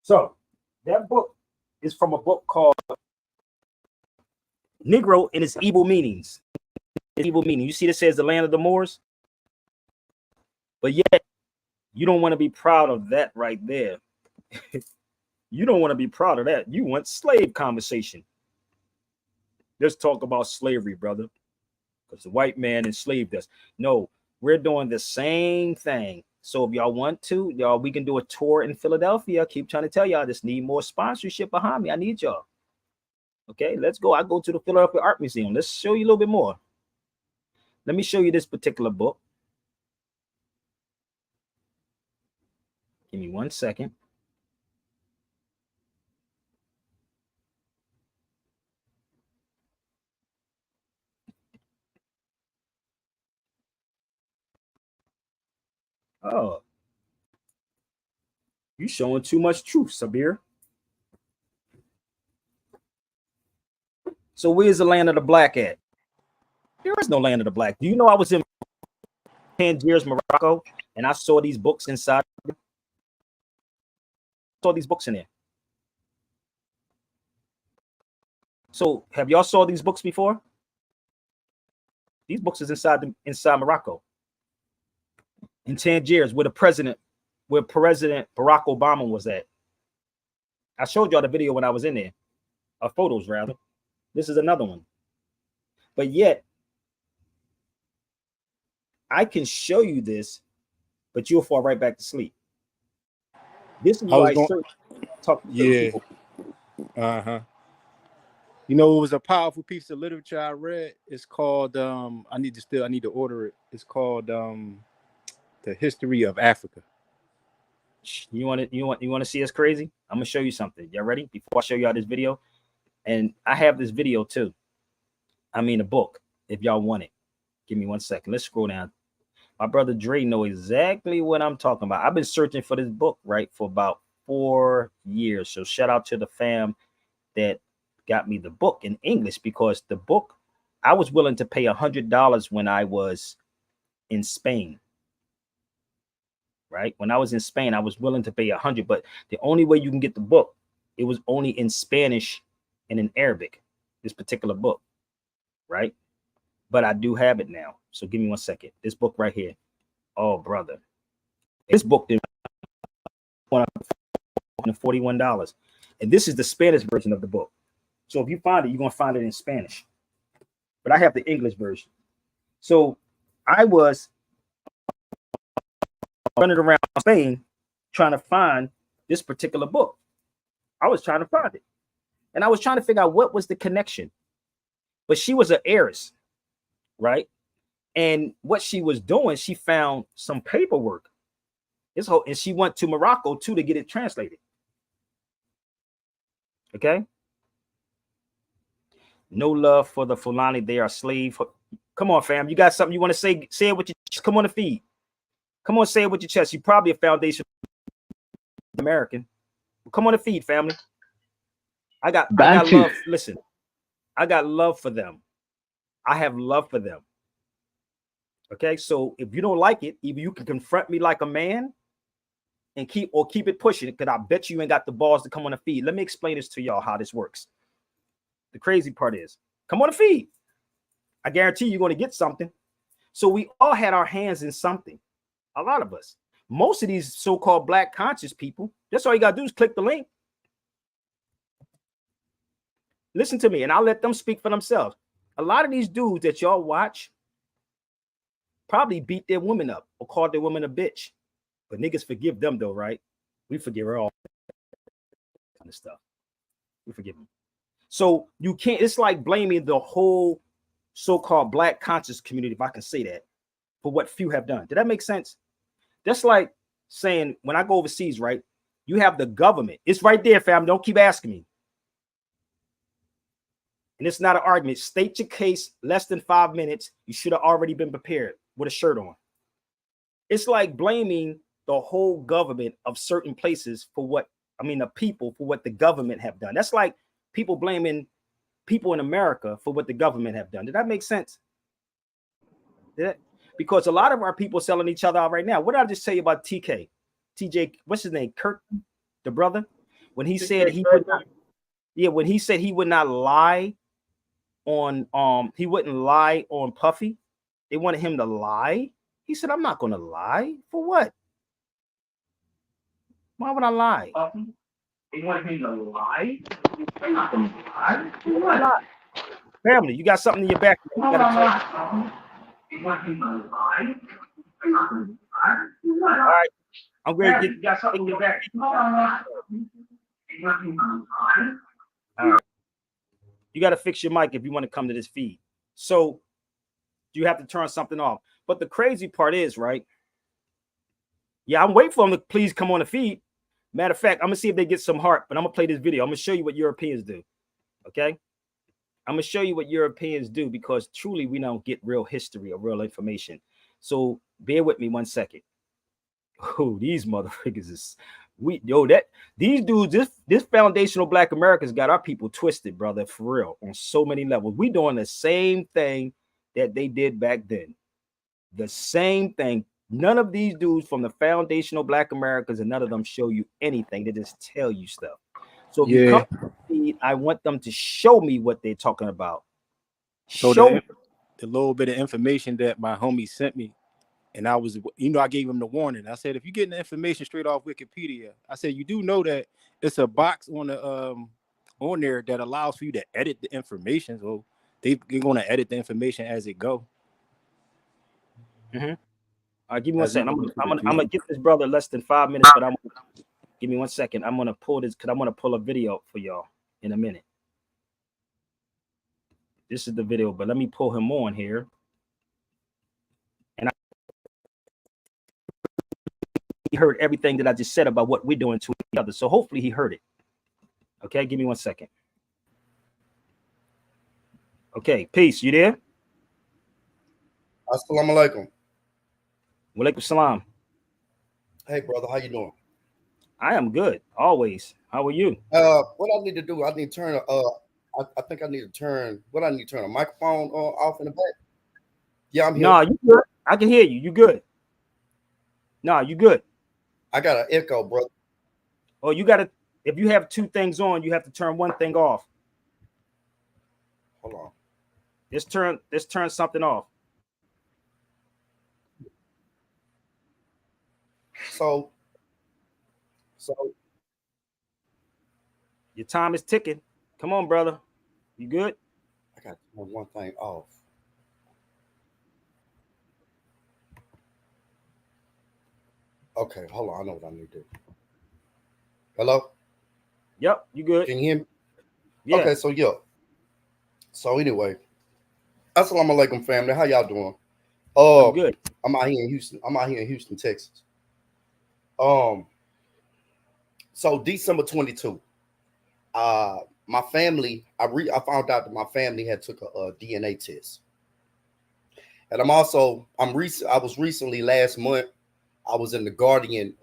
So that book is from a book called Negro and Its Evil Meanings. Evil meaning. You see that says the land of the Moors? But yet, you don't want to be proud of that right there. You don't want to be proud of that. You want slave conversation. Let's talk about slavery, brother. Because the white man enslaved us. No, we're doing the same thing. So if y'all want to, y'all, we can do a tour in Philadelphia. I keep trying to tell y'all, I just need more sponsorship behind me. I need y'all. Okay, let's go. I go to the Philadelphia Art Museum. Let's show you a little bit more. Let me show you this particular book. Give me 1 second. Oh, you showing too much truth, Sabir. So where's the land of the black at? There is no land of the black. Do you know I was in Tangiers, Morocco, and I saw these books inside? I saw these books in there. So have y'all saw these books before? These books is inside Morocco. In Tangiers, where President Barack Obama was at. I showed y'all the video when I was in there. Photos, rather. This is another one. But yet, I can show you this, but you'll fall right back to sleep. This is why I talk to people. Uh-huh. You know, it was a powerful piece of literature I read. It's called I need to order it. It's called the history of Africa. You want to see us crazy? I'm gonna show you something. Y'all ready? Before I show y'all this video, and I have this video too. I mean, a book. If y'all want it, give me 1 second. Let's scroll down. My brother Dre know exactly what I'm talking about. I've been searching for this book right for about 4 years. So shout out to the fam that got me the book in English, because the book I was willing to pay $100 when I was in Spain. Right? When I was in Spain, I was willing to pay 100, but the only way you can get the book, it was only in Spanish and in Arabic, this particular book, right? But I do have it now. So give me 1 second. This book right here. Oh, brother. This book did $41. And this is the Spanish version of the book. So if you find it, you're going to find it in Spanish. But I have the English version. So I was running around Spain trying to find this particular book. I was trying to find it. And I was trying to figure out what was the connection. But she was an heiress, right? And what she was doing, she found some paperwork. And she went to Morocco too to get it translated. Okay. No love for the Fulani. They are slave. Come on, fam. You got something you want to say? Say it with your chest. Come on the feed. Come on, say it with your chest. You probably a foundation American. Come on the feed, family. I got love. Listen, I got love for them. I have love for them. Okay, so if you don't like it, either you can confront me like a man and keep it pushing, because I bet you ain't got the balls to come on the feed. Let me explain this to y'all how this works. The crazy part is, come on the feed. I guarantee you're going to get something. So we all had our hands in something. A lot of us. Most of these so-called black conscious people, that's all you got to do is click the link. Listen to me, and I'll let them speak for themselves. A lot of these dudes that y'all watch probably beat their women up or called their woman a bitch. But niggas forgive them though, right? We forgive her all kind of stuff. We forgive them. So you can't, it's like blaming the whole so-called black conscious community, if I can say that, for what few have done. Did that make sense? That's like saying when I go overseas, right? You have the government. It's right there, fam. Don't keep asking me. And it's not an argument. State your case less than 5 minutes. You should have already been prepared with a shirt on. It's like blaming the whole government of certain places for the people for what the government have done. That's like people blaming people in America for what the government have done. Did that make sense? Because a lot of our people selling each other out right now. What did I just tell you about TJ, what's his name? Kurt, the brother, when he said he would not, when he said he would not lie on he wouldn't lie on Puffy. They wanted him to lie. He said, I'm not gonna lie. For what? Why would I lie? They wanted him to lie. I'm not gonna lie. For what? Family, you got something in your back. You They want him to lie. I'm not gonna lie. For what? All right, I'm going to get. You got something in your back. They want him to lie. All right. You got to fix your mic if you want to come to this feed. So you have to turn something off. But the crazy part is, right? Yeah, I'm waiting for them to please come on the feed. Matter of fact, I'm going to see if they get some heart, but I'm going to play this video. I'm going to show you what Europeans do. Okay? I'm going to show you what Europeans do, because truly we don't get real history or real information. So bear with me 1 second. Oh, these motherfuckers is these dudes, this foundational black Americans got our people twisted, brother, for real, on so many levels. We doing the same thing that they did back then. The same thing. None of these dudes from the foundational black Americans, and none of them show you anything. They just tell you stuff. So if you come to the feed, I want them to show me what they're talking about. So Show me the little bit of information that my homie sent me, and I was, I gave him the warning. I said, if you're getting the information straight off Wikipedia, I said, you do know that it's a box on the on there that allows for you to edit the information. So they're going to edit the information as it go. Mm-hmm. Give me 1 second. I'm gonna get this brother less than 5 minutes, but give me 1 second. I'm gonna pull this because I'm gonna pull a video for y'all in a minute. This is the video, but let me pull him on here. And he heard everything that I just said about what we're doing to each other. So hopefully he heard it. Okay, give me 1 second. Okay, peace. You there? Assalamu alaikum. Walaikum salam. Hey, brother, how you doing? I am good, always. How are you? What I need to do, I need to turn I think I need to turn what I need to turn a microphone off in the back. Yeah, I'm here. No, you good. I can hear you. You good. No, you good. I got an echo, brother. Oh, you gotta, if you have two things on, you have to turn one thing off. Hold on. Let's turn something off. So Your time is ticking. Come on, brother. You good? I got one thing off. Okay, hold on. I know what I need to do. Hello? Yep, you good. Can you hear me? Yeah. Okay, so yeah. So anyway, assalamu alaikum, family. How y'all doing? I'm good. I'm out here in Houston. I'm out here in Houston, Texas. So December 22. My family, I found out that my family had took a DNA test. And I was recently last month, I was in the Guardian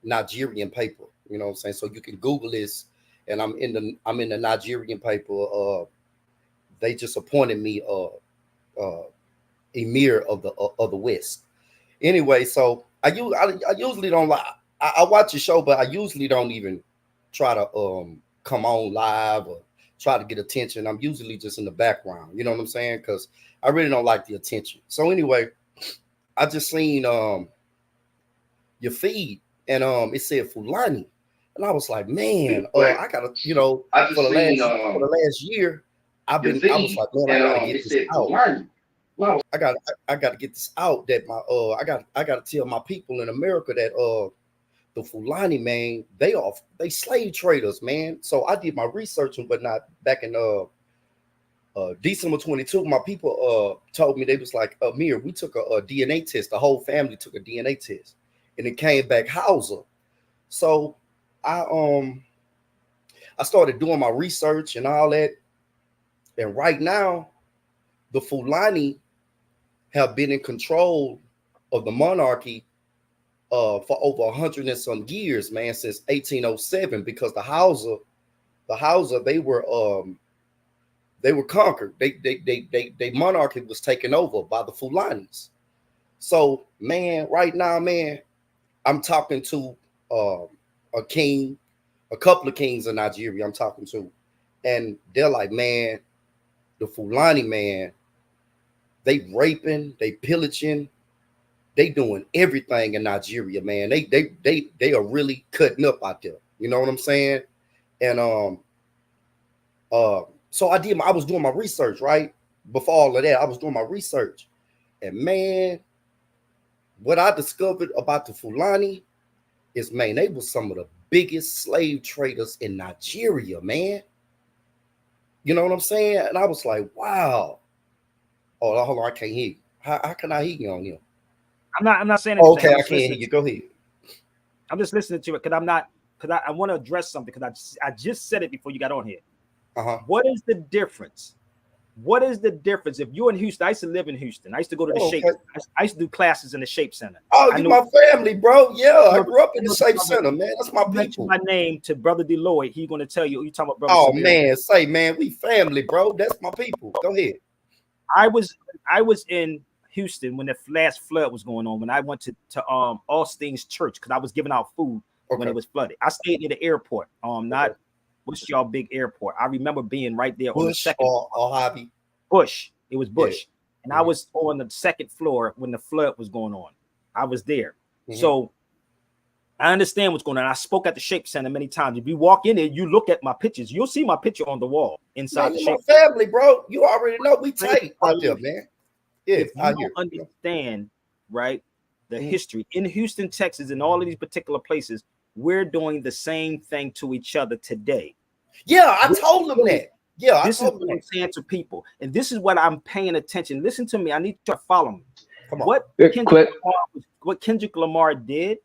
Nigerian paper, you know what I'm saying? So you can Google this, and I'm in the Nigerian paper. They just appointed me emir of the West. Anyway, so I usually don't like I watch a show, but I usually don't even try to come on live or try to get attention. I'm usually just in the background, you know what I'm saying? Because I really don't like the attention. So anyway, I just seen your feed, and it said Fulani, and I was like, man, I gotta, you know, for the last year, I was like, man, I gotta get this out. Wow. I gotta get this out that I gotta tell my people in America that the Fulani, man, they slave traders, man. So I did my research and whatnot back in December 22. My people told me, they was like, Amir, we took a DNA test. The whole family took a DNA test, and it came back Hausa. So I started doing my research and all that, and right now the Fulani have been in control of the monarchy for over 100 and some years, man, since 1807, because the Hausa, they were conquered. They monarchy was taken over by the Fulanis. So, man, right now, man, I'm talking to a king, a couple of kings in Nigeria I'm talking to, and they're like, man, the Fulani, man, they raping, they pillaging, they doing everything in Nigeria, man. They are really cutting up out there. You know what I'm saying? And so I was doing my research, right? Before all of that, I was doing my research. And man, what I discovered about the Fulani is, man, they were some of the biggest slave traders in Nigeria, man. You know what I'm saying? And I was like, wow. Oh, hold on, I can't hear you. How can I hear you on here? I'm not saying anything. Okay, I can't hear you. Go ahead. I'm just listening to it because I want to address something, because I just said it before you got on here. What is the difference? What is the difference? If you're in Houston, I used to live in Houston. I used to go to the shape. I used to do classes in the Shape Center. Oh, you my family, bro. Yeah, I grew up in the Shape Center, man. That's my people. My name to Brother Deloitte. He's going to tell you. You talking about Brother? Oh man, say man, we family, bro. That's my people. Go ahead. I was in Houston when the last flood was going on. When I went to Austin's church, because I was giving out food when it was flooded. I stayed near the airport. Not what's y'all big airport. I remember being right there on the second or Hobby. Bush. It was Bush, and I was on the second floor when the flood was going on. I was there, so I understand what's going on. I spoke at the Shape Center many times. If you walk in there, you look at my pictures, you'll see my picture on the wall inside the Shape Center. Family, bro. You already know we tight out there, man. Yeah, if you don't understand, right, the history in Houston, Texas, and all of these particular places, we're doing the same thing to each other today. Yeah, I told them that. Yeah, this is what I'm saying to people, and this is what I'm paying attention. Listen to me. I need you to follow me. Come on. What Kendrick Lamar did,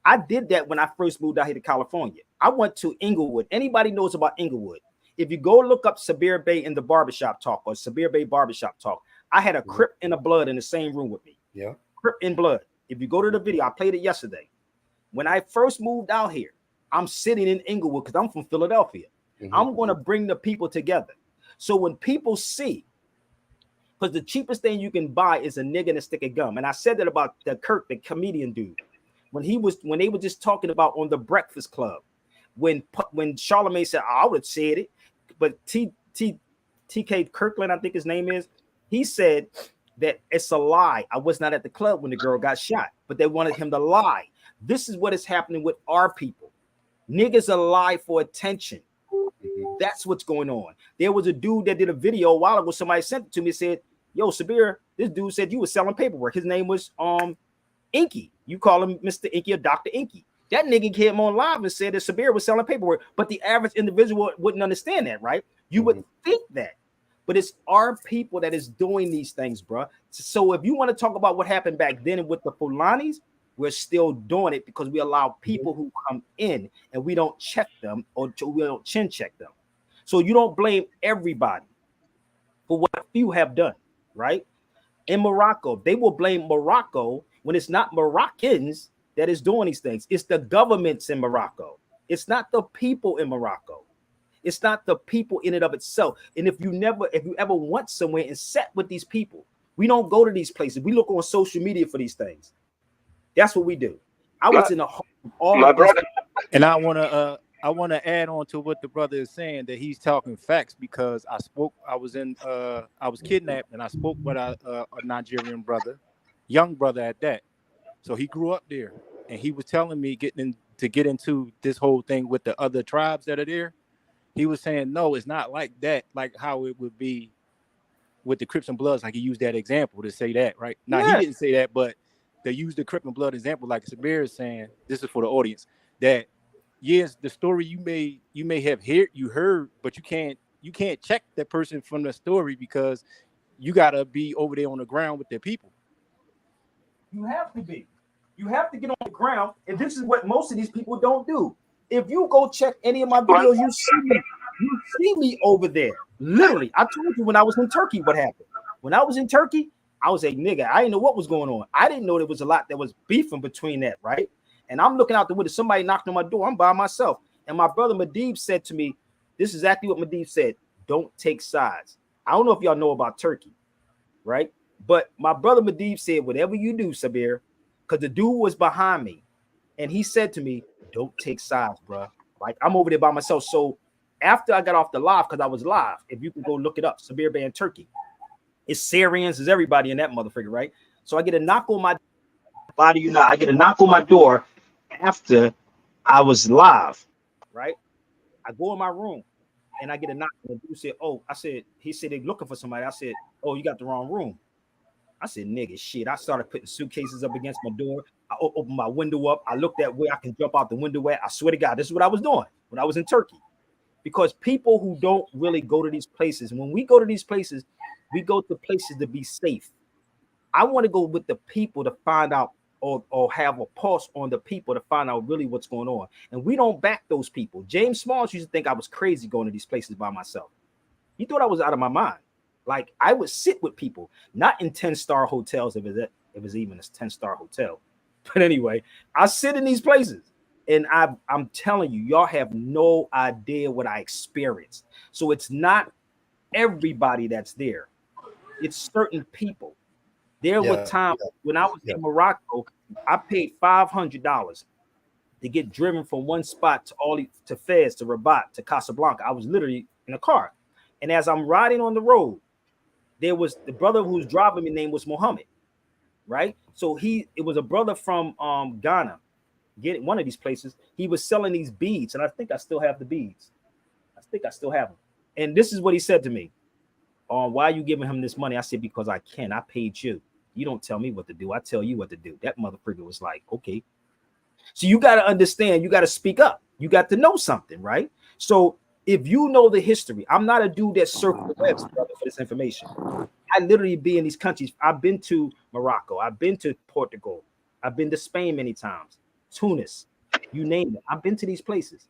I did that when I first moved out here to California. I went to Inglewood. Anybody knows about Inglewood? If you go look up Sabir Bey in the barbershop talk or Sabir Bey barbershop talk, I had a Crip and a Blood in the same room with me. Yeah. Crip and Blood. If you go to the video, I played it yesterday. When I first moved out here, I'm sitting in Inglewood because I'm from Philadelphia. I'm going to bring the people together. So when people see, because the cheapest thing you can buy is a nigga and a stick of gum. And I said that about the Kirk, the comedian dude. When they were just talking about on the Breakfast Club, when Charlamagne said, I would have said it, but TK Kirkland, I think his name is, he said that it's a lie. I was not at the club when the girl got shot, but they wanted him to lie. This is what is happening with our people. Niggas are lie for attention. That's what's going on. There was a dude that did a video a while ago. Somebody sent it to me and said, yo, Sabir, this dude said you were selling paperwork. His name was Inky. You call him Mr. Inky or Dr. Inky. That nigga came on live and said that Sabir was selling paperwork, but the average individual wouldn't understand that, right? You would think that, but it's our people that is doing these things, bro. So if you want to talk about what happened back then with the Fulanis, we're still doing it because we allow people who come in and we don't check them or we don't chin check them. So you don't blame everybody for what few have done, right? In Morocco, they will blame Morocco when it's not Moroccans that is doing these things. It's the governments in Morocco. It's not the people in Morocco. It's not the people in and of itself. And if you ever went somewhere and sat with these people, we don't go to these places. We look on social media for these things. That's what we do. I was in the home of all my brother, and I want to add on to what the brother is saying, that he's talking facts, because I was kidnapped and I spoke with a Nigerian brother, young brother at that. So he grew up there, and he was telling me get into this whole thing with the other tribes that are there. He was saying, no, it's not like that, like how it would be with the Crips and Bloods. Like he used that example to say that, right? Now he didn't say that, but they used the Crip and Blood example, like Sabir is saying. This is for the audience, that yes, the story you may have heard, but you can't check that person from the story because you gotta be over there on the ground with their people. You have to be. You have to get on the ground, and this is what most of these people don't do. If you go check any of my videos, you see me over there. Literally, I told you when I was in Turkey what happened. When I was in Turkey, I was a nigga. I didn't know what was going on. I didn't know there was a lot that was beefing between that, right? And I'm looking out the window. Somebody knocked on my door. I'm by myself. And my brother Madib said to me, this is exactly what Madib said. Don't take sides. I don't know if y'all know about Turkey, right? But my brother Madib said, whatever you do, Sabir, because the dude was behind me. And he said to me, don't take sides, bro. Like, I'm over there by myself. So after I got off the live, because I was live, if you can go look it up, Sabir Bey in Turkey. It's Syrians, it's everybody in that motherfucker, right? So I get a knock on my body, you know, I get a knock on my door after I was live, right? I go in my room and I get a knock. And the dude said, oh, he said they're looking for somebody. I said, oh, you got the wrong room. I said, nigga, shit. I started putting suitcases up against my door. I opened my window up. I looked at where I can jump out the window at. I swear to God, this is what I was doing when I was in Turkey. Because people who don't really go to these places, when we go to these places, we go to places to be safe. I want to go with the people to find out or have a pulse on the people to find out really what's going on. And we don't back those people. James Smalls used to think I was crazy going to these places by myself. He thought I was out of my mind. Like, I would sit with people, not in 10-star hotels if it's even a 10-star hotel. But anyway, I sit in these places. And I'm telling you, y'all have no idea what I experienced. So it's not everybody that's there. It's certain people. There were times when I was in Morocco, I paid $500 to get driven from one spot to Fez, to Rabat, to Casablanca. I was literally in a car. And as I'm riding on the road, there was the brother who was driving me, name was Muhammad, right? So it was a brother from Ghana, one of these places. He was selling these beads, and I think I still have the beads. I think I still have them. And this is what he said to me. Why are you giving him this money? I said, because I can. I paid you. You don't tell me what to do. I tell you what to do. That motherfucker was like, okay. So you got to understand. You got to speak up. You got to know something, right? So if you know the history, I'm not a dude that circles the webs, brother, for this information. I literally be in these countries. I've been to Morocco. I've been to Portugal. I've been to Spain many times. Tunis, you name it. I've been to these places.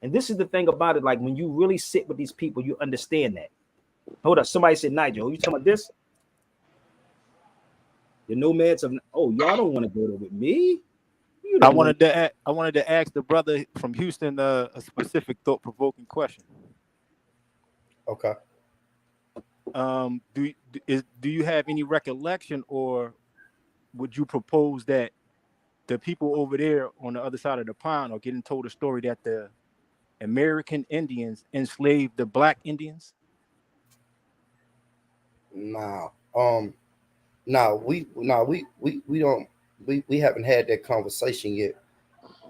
And this is the thing about it. Like when you really sit with these people, you understand that. Hold up. Somebody said, Nigel, you talking about this? The nomads of, oh, y'all don't want to go there with me. I wanted to ask the brother from Houston a specific thought-provoking question. Okay. Do you have any recollection, or would you propose that the people over there on the other side of the pond are getting told a story that the American Indians enslaved the Black Indians? No, we don't, we haven't had that conversation yet.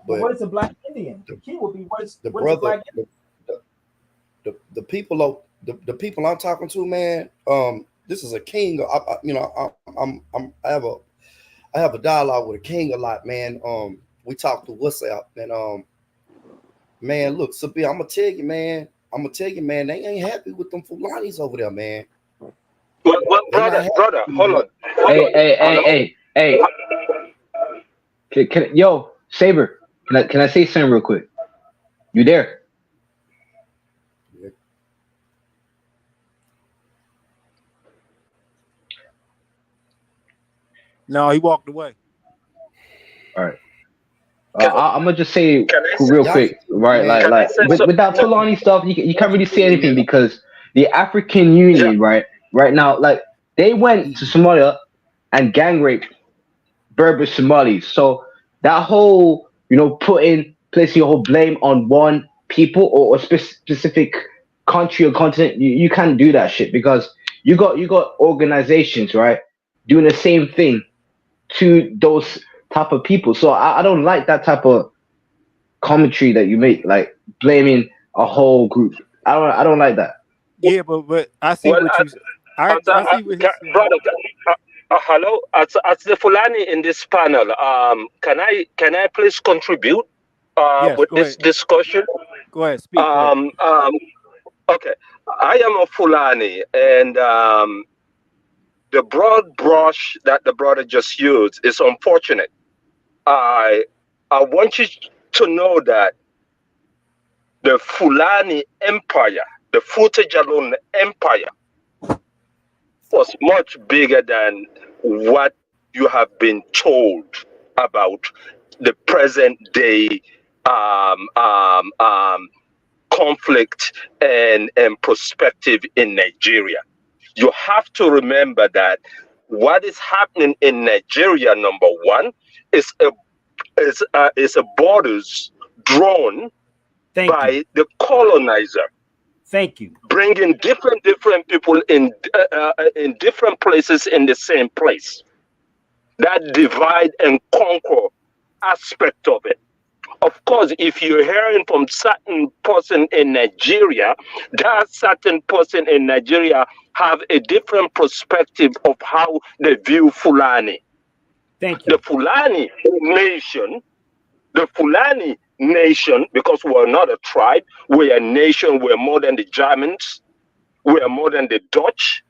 But what is a Black Indian? The key will be what is the what brother, is the people, the people I'm talking to, man. This is a king. I have a dialogue with a king a lot, man. We talk through WhatsApp, and man, look, Sabir, I'm gonna tell you, man. They ain't happy with them Fulanis over there, man. Well, brother, hold on. Hey. Yo, Saber, can I say something real quick? You there? Yeah. No, he walked away. All right. I'm gonna just say real quick, right? Man, Like with that Fulani stuff, you can't really say anything because the African Union, right now, like they went to Somalia and gang raped Berber Somalis. So that whole, placing your whole blame on one people or a specific country or continent, you can't do that shit because you got organizations, right, doing the same thing to those type of people. So I don't like that type of commentary that you make, like blaming a whole group. I don't like that. Yeah, but I see what you. I see what he's saying. Brother, hello, as the Fulani in this panel, can I please contribute Yes, with go this ahead. discussion? Go ahead, speak. Okay, I am a Fulani, and the broad brush that the brother just used is unfortunate. I want you to know that the Fulani Empire, the Futajalon Empire, was much bigger than what you have been told about the present day conflict and perspective in Nigeria. You have to remember that what is happening in Nigeria, number one, is a borders drawn by the colonizer. Thank you. Bringing different people in different places in the same place. That divide and conquer aspect of it. Of course, if you're hearing from certain person in Nigeria, that certain person in Nigeria have a different perspective of how they view Fulani. Thank you. The Fulani nation, because we're not a tribe, we're a nation, we're more than the Germans, we're more than the Dutch,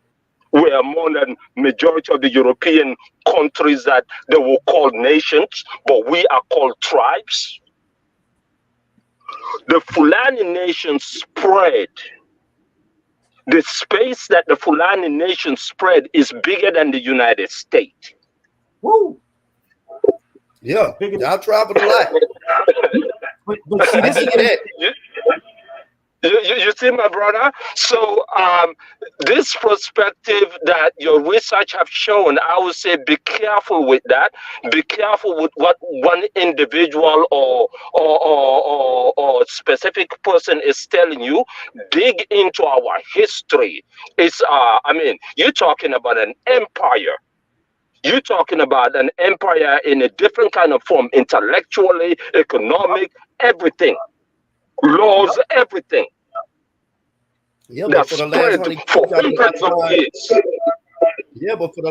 we are more than majority of the European countries that they will call nations, but we are called tribes. The Fulani nation spread. The space that the Fulani nation spread is bigger than the United States. Woo! Yeah, y'all traveled a lot. But see, this is You see, my brother? So this perspective that your research have shown, I would say be careful with that. Be careful with what one individual or specific person is telling you. Dig into our history. It's you're talking about an empire. You're talking about an empire in a different kind of form, intellectually, economic, everything. Laws, everything. Yeah, but for the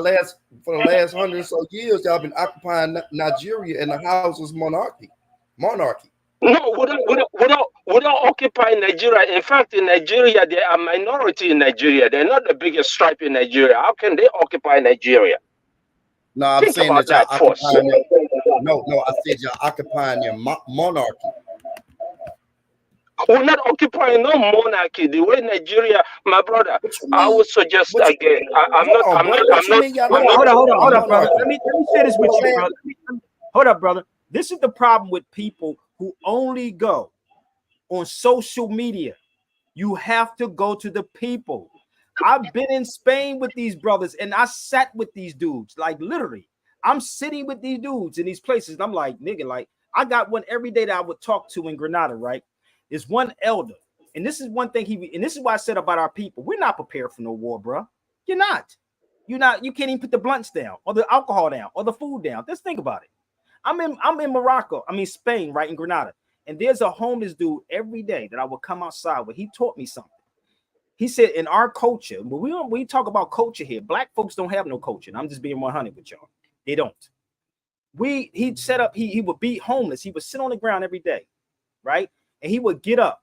last hundred or so years, y'all been occupying Nigeria, and the house was monarchy. No, we don't occupy Nigeria. In fact, in Nigeria, they are minority in Nigeria. They're not the biggest tribe in Nigeria. How can they occupy Nigeria? No, I'm Think saying about that y'all that first. No, I said you're occupying your monarchy. We're not occupying no monarchy. The way Nigeria, my brother, What you I mean? would suggest What you, again. hold on, brother. What you mean y'all not Hold occupying on, brother. monarchy? Let me share this with Well, you, man, brother. Hold up, brother. This is the problem with people who only go on social media. You have to go to the people. I've been in Spain with these brothers, and I sat with these dudes. Like literally, I'm sitting with these dudes in these places, and I'm like, nigga, like I got one every day that I would talk to in Grenada, right? Is one elder. And this is one thing and this is why I said about our people, we're not prepared for no war, bro. You're not. You can't even put the blunts down or the alcohol down or the food down. Just think about it. I'm in Morocco, Spain, right, in Grenada. And there's a homeless dude every day that I would come outside with. He taught me something. He said, in our culture, but we talk about culture here. Black folks don't have no culture. And I'm just being 100 with y'all. They don't. He'd set up, he would be homeless. He would sit on the ground every day, right? And he would get up.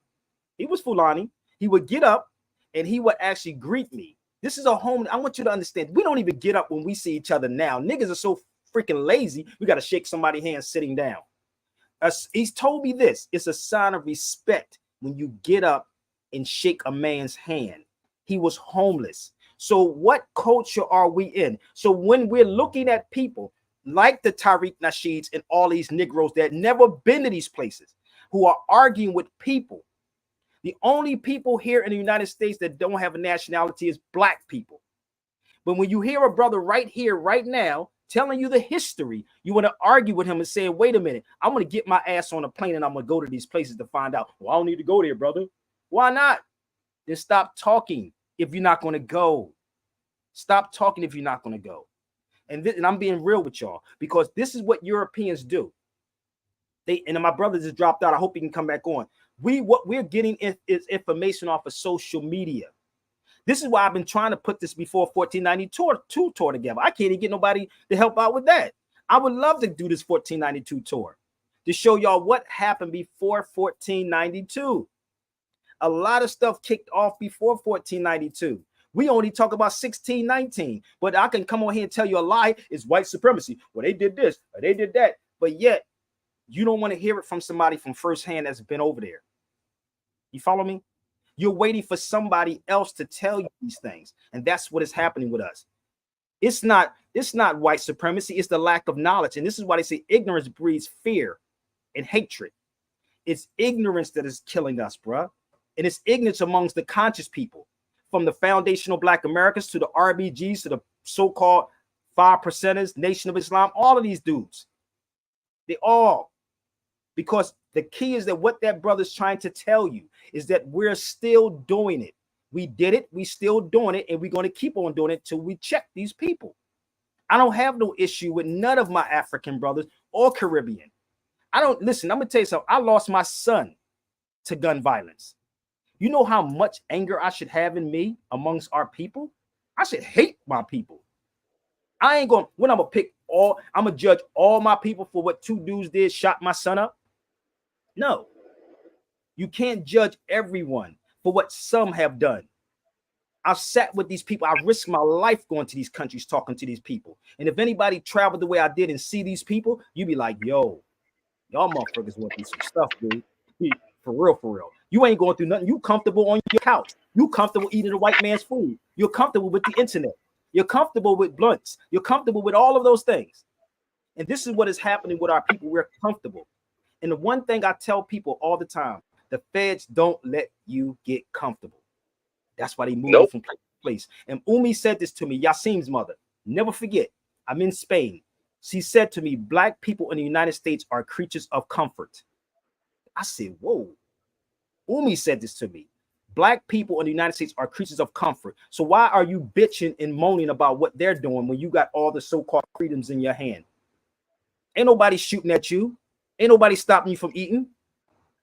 He was Fulani. He would get up and he would actually greet me. This is a home. I want you to understand. We don't even get up when we see each other now. Niggas are so freaking lazy. We got to shake somebody's hand sitting down. He's told me this. It's a sign of respect when you get up and shake a man's hand. He was homeless. So what culture are we in? So when we're looking at people like the Tariq Nasheeds and all these Negroes that never been to these places, who are arguing with people, the only people here in the United States that don't have a nationality is black people. But when you hear a brother right here, right now, telling you the history, you want to argue with him and say, wait a minute, I'm going to get my ass on a plane and I'm going to go to these places to find out. Well, I don't need to go there, brother. Why not? Then stop talking if you're not going to go. Stop talking if you're not going to go. And I'm being real with y'all, because this is what Europeans do. And my brother just dropped out. I hope he can come back on. What we're getting is information off of social media. This is why I've been trying to put this before 1492 tour together. I can't even get nobody to help out with that. I would love to do this 1492 tour to show y'all what happened before 1492. A lot of stuff kicked off before 1492. We only talk about 1619, but I can come on here and tell you a lie. It's white supremacy. Well, they did this or they did that, but yet you don't want to hear it from somebody from firsthand that's been over there. You follow me? You're waiting for somebody else to tell you these things, and that's what is happening with us. It's not white supremacy. It's the lack of knowledge, and this is why they say ignorance breeds fear and hatred. It's ignorance that is killing us, bruh. And it's ignorance amongst the conscious people, from the foundational Black Americans to the RBGs to the so-called 5%ers, Nation of Islam, all of these dudes. They all, because the key is that what that brother's trying to tell you is that we're still doing it. We did it, we still doing it, and we're going to keep on doing it till we check these people. I don't have no issue with none of my African brothers or Caribbean. Listen, I'm going to tell you something. I lost my son to gun violence. You know how much anger I should have in me amongst our people? I should hate my people. I ain't going, when I'm going to judge all my people for what two dudes did, shot my son up. No, you can't judge everyone for what some have done. I've sat with these people. I risked my life going to these countries, talking to these people. And if anybody traveled the way I did and see these people, you'd be like, yo, y'all motherfuckers went through some stuff, dude. For real, for real. You ain't going through nothing. You comfortable on your couch. You comfortable eating the white man's food. You're comfortable with the internet. You're comfortable with blunts. You're comfortable with all of those things. And this is what is happening with our people. We're comfortable. And the one thing I tell people all the time, the feds don't let you get comfortable. That's why they move you from place to place. And Umi said this to me, Yassim's mother. Never forget, I'm in Spain. She said to me, Black people in the United States are creatures of comfort. I said, whoa. Umi said this to me. Black people in the United States are creatures of comfort. So why are you bitching and moaning about what they're doing when you got all the so-called freedoms in your hand? Ain't nobody shooting at you. Ain't nobody stopping you from eating.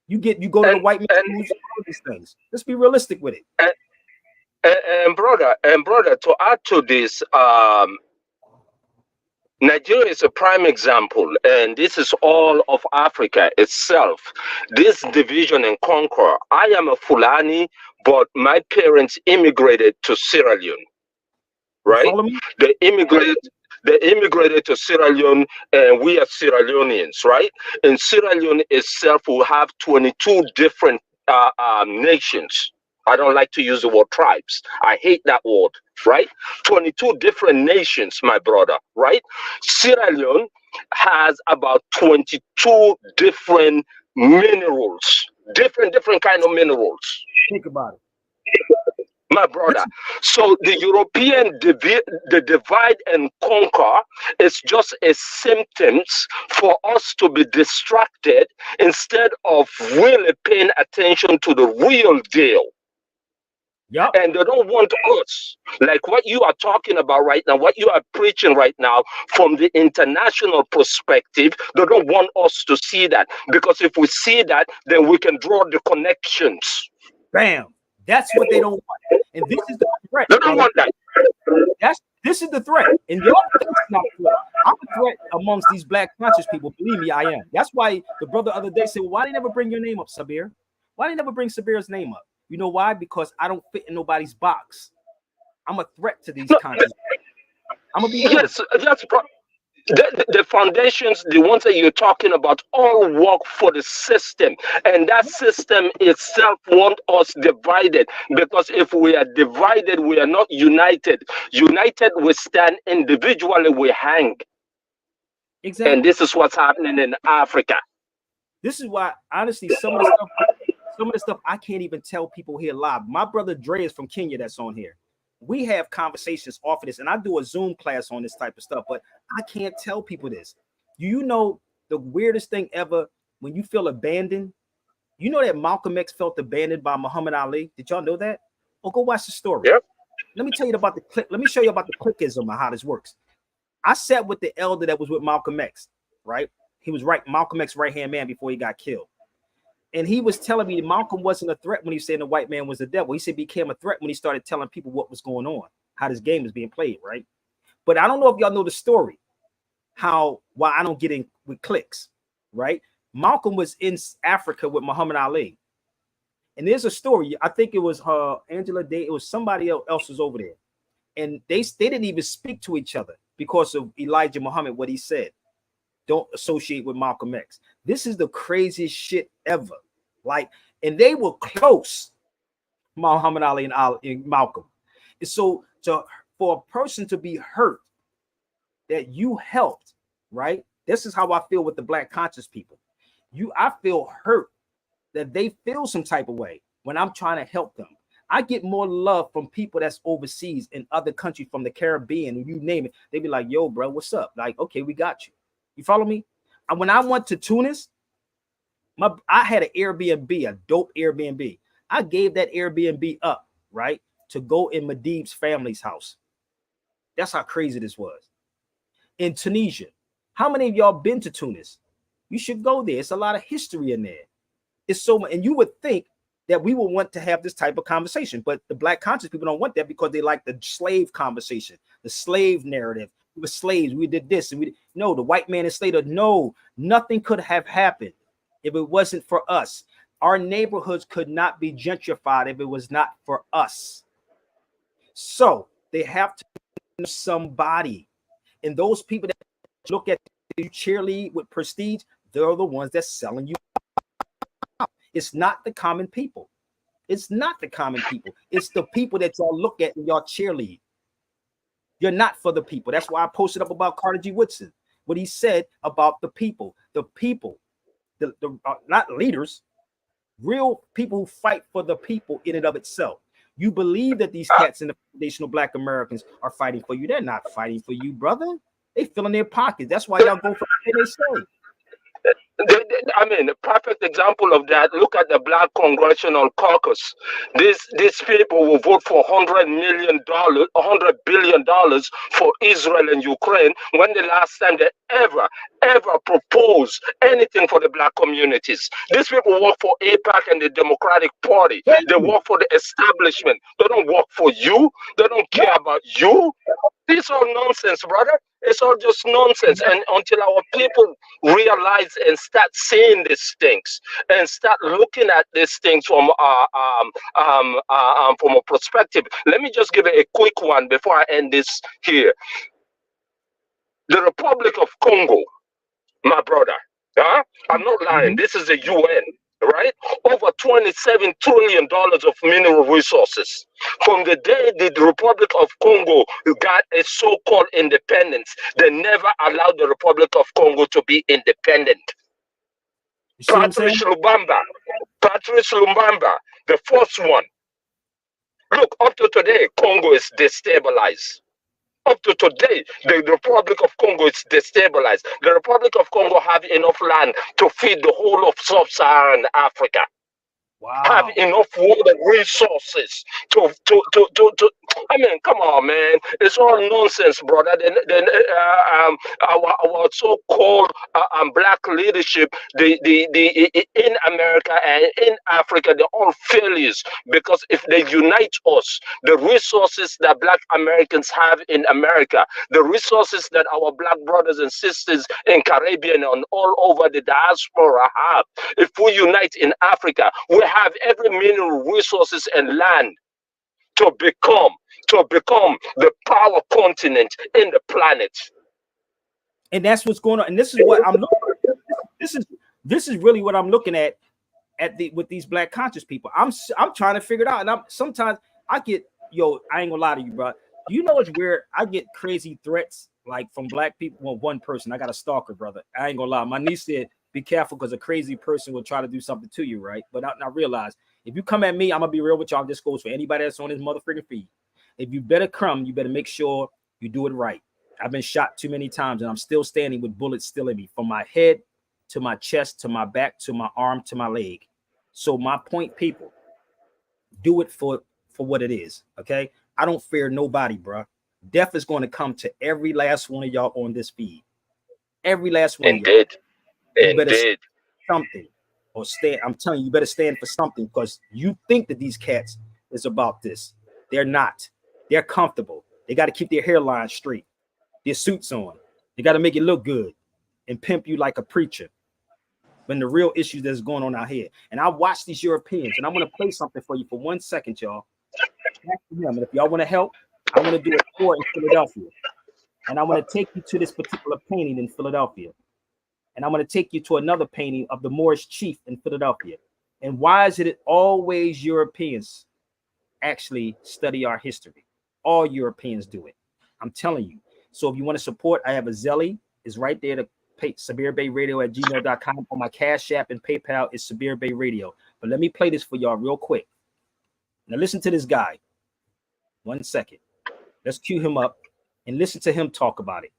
You go to the white man and all these things. Let's be realistic with it. And brother, to add to this, Nigeria is a prime example, and this is all of Africa itself. This division and conquer. I am a Fulani, but my parents immigrated to Sierra Leone, right? They immigrated. They immigrated to Sierra Leone, and we are Sierra Leoneans, right? In Sierra Leone itself, we have 22 different nations. I don't like to use the word tribes. I hate that word, right? 22 different nations, my brother, right? Sierra Leone has about 22 different minerals, different kind of minerals. Think about it. My brother. So the European the divide and conquer is just a symptoms for us to be distracted instead of really paying attention to the real deal. Yep. And they don't want us, like what you are talking about right now, what you are preaching right now from the international perspective. They don't want us to see that, because if we see that, then we can draw the connections. Bam. That's what they don't want. And this is the threat. They don't want that. This is the threat. And y'all think it's not a threat. I'm a threat amongst these black conscious people. Believe me, I am. That's why the brother the other day said, well, why do you never bring your name up, Sabir? Why do you never bring Sabir's name up? You know why? Because I don't fit in nobody's box. I'm a threat to these conscious people. I'm gonna be yes, that's the foundations, the ones that you're talking about, all work for the system, and that system itself wants us divided, because if we are divided, we are not united. United, we stand; individually, we hang. Exactly. And this is what's happening in Africa. This is why, honestly, some of the stuff I can't even tell people here live. My brother Dre is from Kenya, that's on here. We have conversations off of this, and I do a Zoom class on this type of stuff, but I can't tell people this. You know, the weirdest thing ever, when you feel abandoned, you know that Malcolm X felt abandoned by Muhammad Ali. Did y'all know that? Oh, go watch the story. Yep. Let me tell you about the click. Let me show you about the clickism and how this works. I sat with the elder that was with Malcolm X, right? He was Malcolm X's right-hand man before he got killed. And he was telling me Malcolm wasn't a threat when he said the white man was the devil. He said he became a threat when he started telling people what was going on, how this game is being played, right? But I don't know if y'all know the story, why I don't get in with clicks, right? Malcolm was in Africa with Muhammad Ali. And there's a story, I think it was Angela Day, it was somebody else was over there. And they didn't even speak to each other because of Elijah Muhammad, what he said. Don't associate with Malcolm X. This is the craziest shit ever. Like, and they were close, Muhammad Ali and Malcolm. And so for a person to be hurt that you helped, right? This is how I feel with the black conscious people. I feel hurt that they feel some type of way when I'm trying to help them. I get more love from people that's overseas in other countries, from the Caribbean, and you name it. They be like, yo, bro, what's up? Like, okay, we got you. You follow me? And when I went to Tunis, I had an Airbnb, a dope Airbnb. I gave that Airbnb up, right, to go in Madib's family's house. That's how crazy this was. In Tunisia, how many of y'all been to Tunis? You should go there. It's a lot of history in there. It's so much, and you would think that we would want to have this type of conversation, but the black conscious people don't want that because they like the slave conversation, the slave narrative. We were slaves, we did this, and no, the white man is slated. No, nothing could have happened if it wasn't for us. Our neighborhoods could not be gentrified if it was not for us. So they have to know somebody, and those people that look at you cheerlead with prestige, they're the ones that's selling you. It's not the common people. It's not the common people. It's the people that y'all look at and y'all cheerlead. You're not for the people. That's why I posted up about Carter G. Woodson, what he said about the people, the not leaders, real people who fight for the people in and of itself. You believe that these cats in the foundational black Americans are fighting for you. They're not fighting for you, brother. They fill in their pockets. That's why y'all go for what they say. I mean, a perfect example of that. Look at the Black Congressional Caucus. These people will vote for $100 billion for Israel and Ukraine. When the last time they ever proposed anything for the black communities? These people work for AIPAC and the Democratic Party. They work for the establishment. They don't work for you. They don't care about you. This is all nonsense, brother. It's all just nonsense. And until our people realize and start seeing these things and start looking at these things from a perspective. Let me just give it a quick one before I end this here. The Republic of Congo, my brother. Huh? I'm not lying. This is the UN, right? Over $27 trillion of mineral resources. From the day the Republic of Congo got a so-called independence, they never allowed the Republic of Congo to be independent. Patrice Lumumba, the first one. Look, up to today, Congo is destabilized. Up to today, the Republic of Congo is destabilized. The Republic of Congo have enough land to feed the whole of sub-Saharan Africa. Wow. Have enough water resources to I mean, come on, man. It's all nonsense, brother. Our so-called black leadership, in America and in Africa, they're all failures, because if they unite us, the resources that black Americans have in America, the resources that our black brothers and sisters in Caribbean and all over the diaspora have, if we unite in Africa, we have every mineral resources and land to become the power continent in the planet. And that's what's going on. And this is what I'm looking at. This is really what I'm looking at with these black conscious people. I'm trying to figure it out. And sometimes I get, I ain't gonna lie to you, bro. You know it's weird. I get crazy threats like from black people. Well, one person, I got a stalker, brother. I ain't gonna lie. My niece said, be careful because a crazy person will try to do something to you, right? But I realize if you come at me, I'm gonna be real with y'all. This goes for anybody that's on this motherfucking feed. If you better come, you better make sure you do it right. I've been shot too many times and I'm still standing with bullets still in me, from my head to my chest, to my back, to my arm, to my leg. So my point, people, do it for what it is, okay? I don't fear nobody, bro. Death is going to come to every last one of y'all on this feed. Every last one of y'all. You better stand for something, or stand. I'm telling you, you better stand for something, because you think that these cats is about this. They're not. They're comfortable. They got to keep their hairline straight, their suits on. They got to make it look good and pimp you like a preacher. When the real issues that's going on out here. And I watch these Europeans, and I'm going to play something for you for 1 second, y'all. And if y'all want to help, I want to do a tour in Philadelphia. And I want to take you to this particular painting in Philadelphia. And I'm going to take you to another painting of the Moorish chief in Philadelphia. And why is it always Europeans actually study our history? All Europeans do it. I'm telling you. So if you want to support, I have a Zelly. It's right there to pay SabirBayRadio@gmail.com. On my Cash App and PayPal is Sabir Bay Radio. But let me play this for y'all real quick. Now listen to this guy. 1 second. Let's cue him up and listen to him talk about it.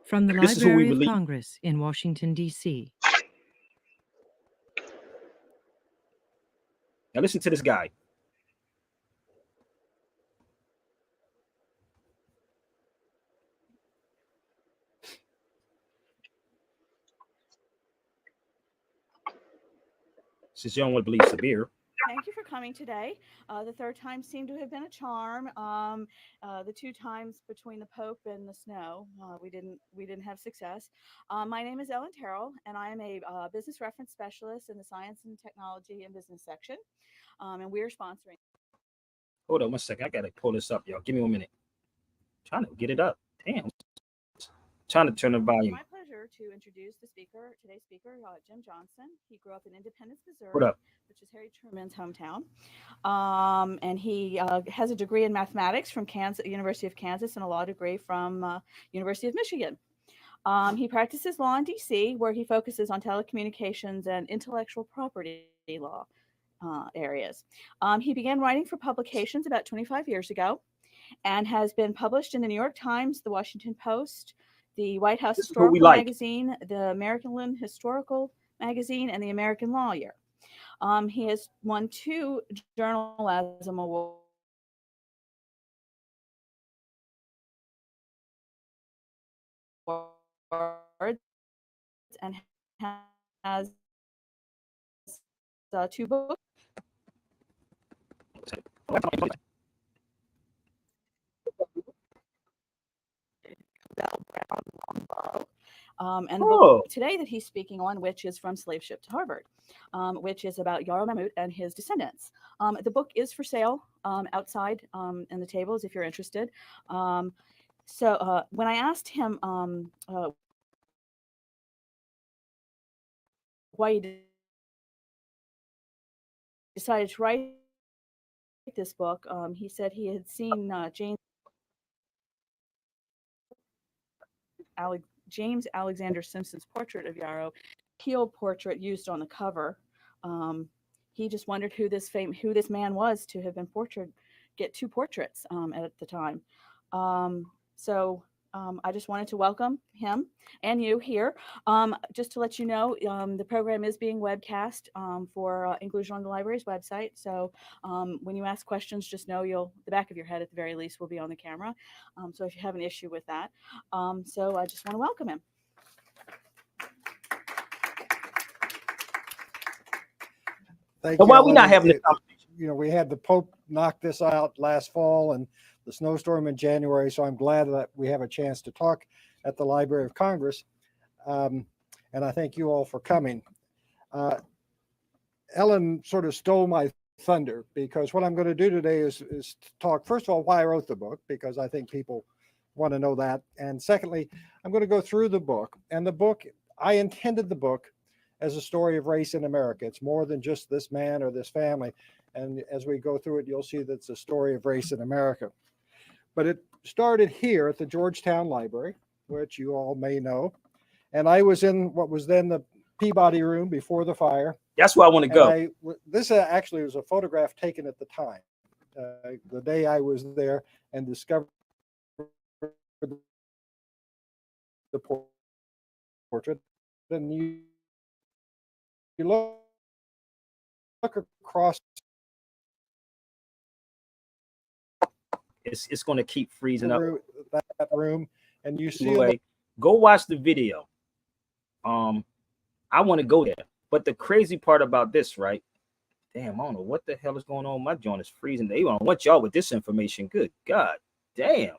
From the Library of Congress in Washington, D.C. Now listen to this guy. Since you don't want to believe Sabir. Thank you for coming today. The third time seemed to have been a charm. The 2 times between the Pope and the snow, we didn't have success. My name is Ellen Terrell, and I am a business reference specialist in the science and technology and business section. And we're sponsoring. Hold on 1 second. I gotta pull this up, y'all. Give me 1 minute. Trying to get it up. Damn. Trying to turn the volume. My pleasure to introduce today's speaker, Jim Johnson. He grew up in Independence, Missouri, which is Harry Truman's hometown. And he has a degree in mathematics from University of Kansas, and a law degree from University of Michigan. He practices law in D.C., where he focuses on telecommunications and intellectual property law areas. He began writing for publications about 25 years ago, and has been published in the New York Times, the Washington Post, the White House Historical Magazine, the American Historical Magazine, and the American Lawyer. He has won 2 journalism awards and has 2 books. And the book today that he's speaking on, which is From Slave Ship to Harvard, which is about Yarrow Mamout and his descendants. The book is for sale outside in the tables if you're interested. So when I asked him why he decided to write this book, he said he had seen James Alexander Simpson's portrait of Yarrow, Keel portrait used on the cover. He just wondered who this man was to have been get two portraits at the time. So I just wanted to welcome him and you here. Just to let you know, the program is being webcast for inclusion on the library's website. So when you ask questions, just know the back of your head at the very least will be on the camera. So if you have an issue with that. So I just want to welcome him. Thank But you, why are we Ellen. not having this conversation? You know, we had the Pope knock this out last fall and the snowstorm in January, so I'm glad that we have a chance to talk at the Library of Congress. And I thank you all for coming. Ellen sort of stole my thunder, because what I'm going to do today is talk, first of all, why I wrote the book, because I think people want to know that. And secondly, I'm going to go through the book. And the book, I intended the book as a story of race in America. It's more than just this man or this family. And as we go through it, you'll see that it's a story of race in America. But it started here at the Georgetown Library, which you all may know. And I was in what was then the Peabody Room before the fire. That's where I want to go. This actually was a photograph taken at the time, the day I was there and discovered the portrait. And you look across. It's going to keep freezing up that room, and you see. Anyway, go watch the video. I want to go there, but the crazy part about this, right? Damn, I don't know what the hell is going on. My joint is freezing. They don't want y'all with this information. Good God, damn.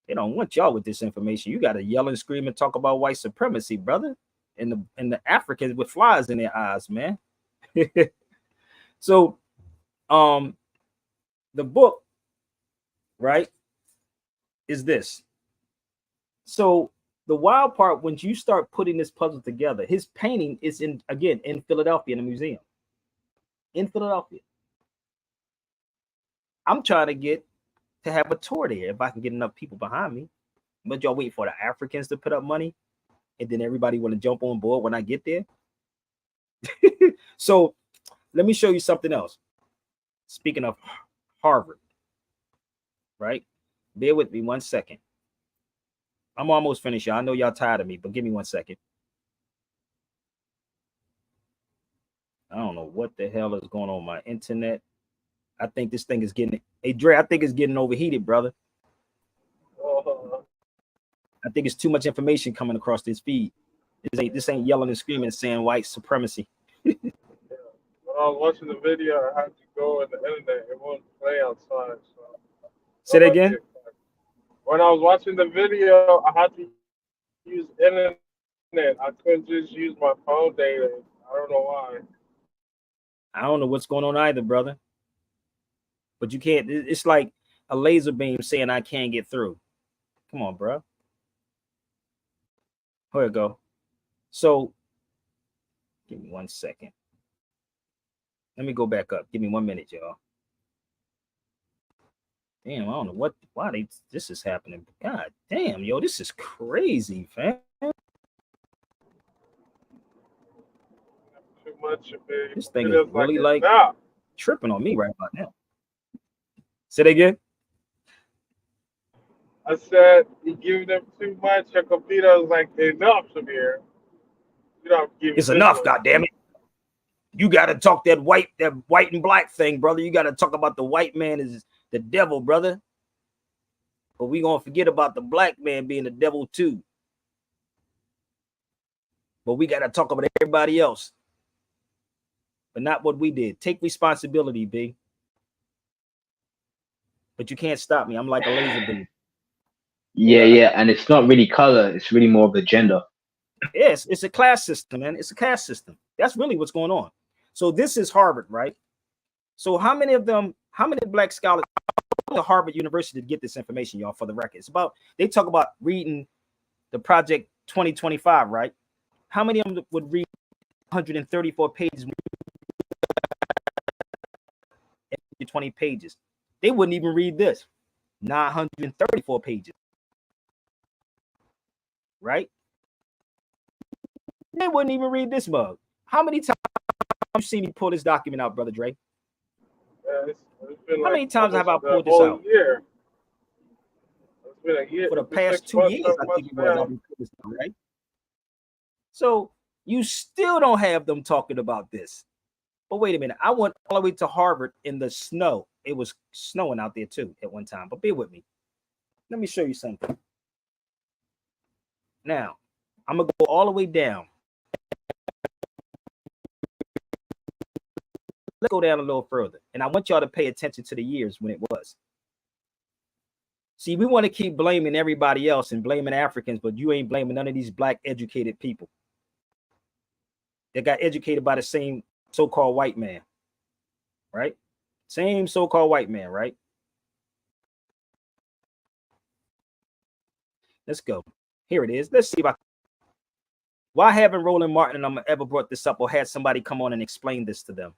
They don't want y'all with this information. You got to yell and scream and talk about white supremacy, brother, and the Africans with flies in their eyes, man. So, the book, right, is this. So the wild part, when you start putting this puzzle together, his painting is in Philadelphia in a museum. In Philadelphia. I'm trying to get to have a tour there if I can get enough people behind me. But y'all wait for the Africans to put up money, and then everybody want to jump on board when I get there. So let me show you something else. Speaking of Harvard, right? Bear with me 1 second. I'm almost finished, y'all. I know y'all tired of me, but give me 1 second. I don't know what the hell is going on with my internet. I think this thing is getting, hey Dre, I think it's getting overheated, brother. I think it's too much information coming across this feed. This ain't yelling and screaming saying white supremacy. When I was watching the video, I had to go on the internet. It won't play outside. So say that again. When I was watching the video, I had to use internet. I couldn't just use my phone data. I don't know why. I don't know what's going on either, brother. But you can't. It's like a laser beam saying I can't get through. Come on, bro. Here we go. So, give me 1 second. Let me go back up. Give me 1 minute, y'all. Damn, I don't know why this is happening. God damn, yo, this is crazy, fam. Too much of it. This thing is really like tripping on me right about now. Say that again. I said you give them too much. Your computer was like, enough, Samir. You don't give it's enough, goddammit. You gotta talk that white and black thing, brother. You gotta talk about the white man is the devil, brother. But we gonna forget about the black man being the devil too. But we gotta talk about everybody else. But not what we did. Take responsibility, B. But you can't stop me. I'm like a laser beam. Yeah, and it's not really color. It's really more of a gender. Yes, it's a class system, man. It's a caste system. That's really what's going on. So this is Harvard, right? So how many black scholars to Harvard University to get this information, y'all, for the record. It's about, they talk about reading the Project 2025, right? How many of them would read 134 pages, 20 pages? They wouldn't even read this. 934 pages, right? They wouldn't even read this mug. How many times have you seen me pull this document out, Brother Dre? Yeah, it's been How like many times have I almost pulled a this whole out? year. It's been a year. For the It's been past 6 2 months, years, 7 I think months it was. now. I've been pulling this out, right? So you still don't have them talking about this. But wait a minute. I went all the way to Harvard in the snow. It was snowing out there too at one time. But bear with me. Let me show you something. Now, I'm going to go all the way down. Let's go down a little further. And I want y'all to pay attention to the years when it was. See, we want to keep blaming everybody else and blaming Africans, but you ain't blaming none of these black educated people that got educated by the same so-called white man, right? Same so-called white man, right? Let's go. Here it is. Let's see if I. Why haven't Roland Martin and I'm ever brought this up or had somebody come on and explain this to them?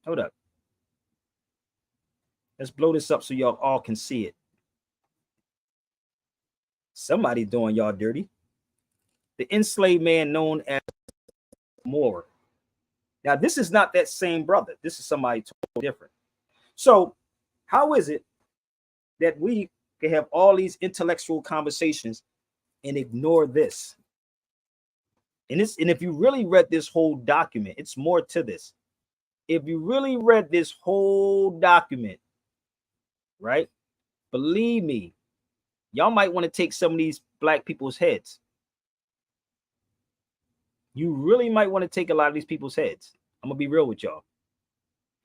Hold up. Let's blow this up so y'all all can see it. Somebody doing y'all dirty. The enslaved man known as Moor. Now, this is not that same brother. This is somebody totally different. So, how is it that we can have all these intellectual conversations and ignore this? And if you really read this whole document, it's more to this. If you really read this whole document, right? Believe me, y'all might want to take some of these black people's heads. You really might want to take a lot of these people's heads. I'm gonna be real with y'all.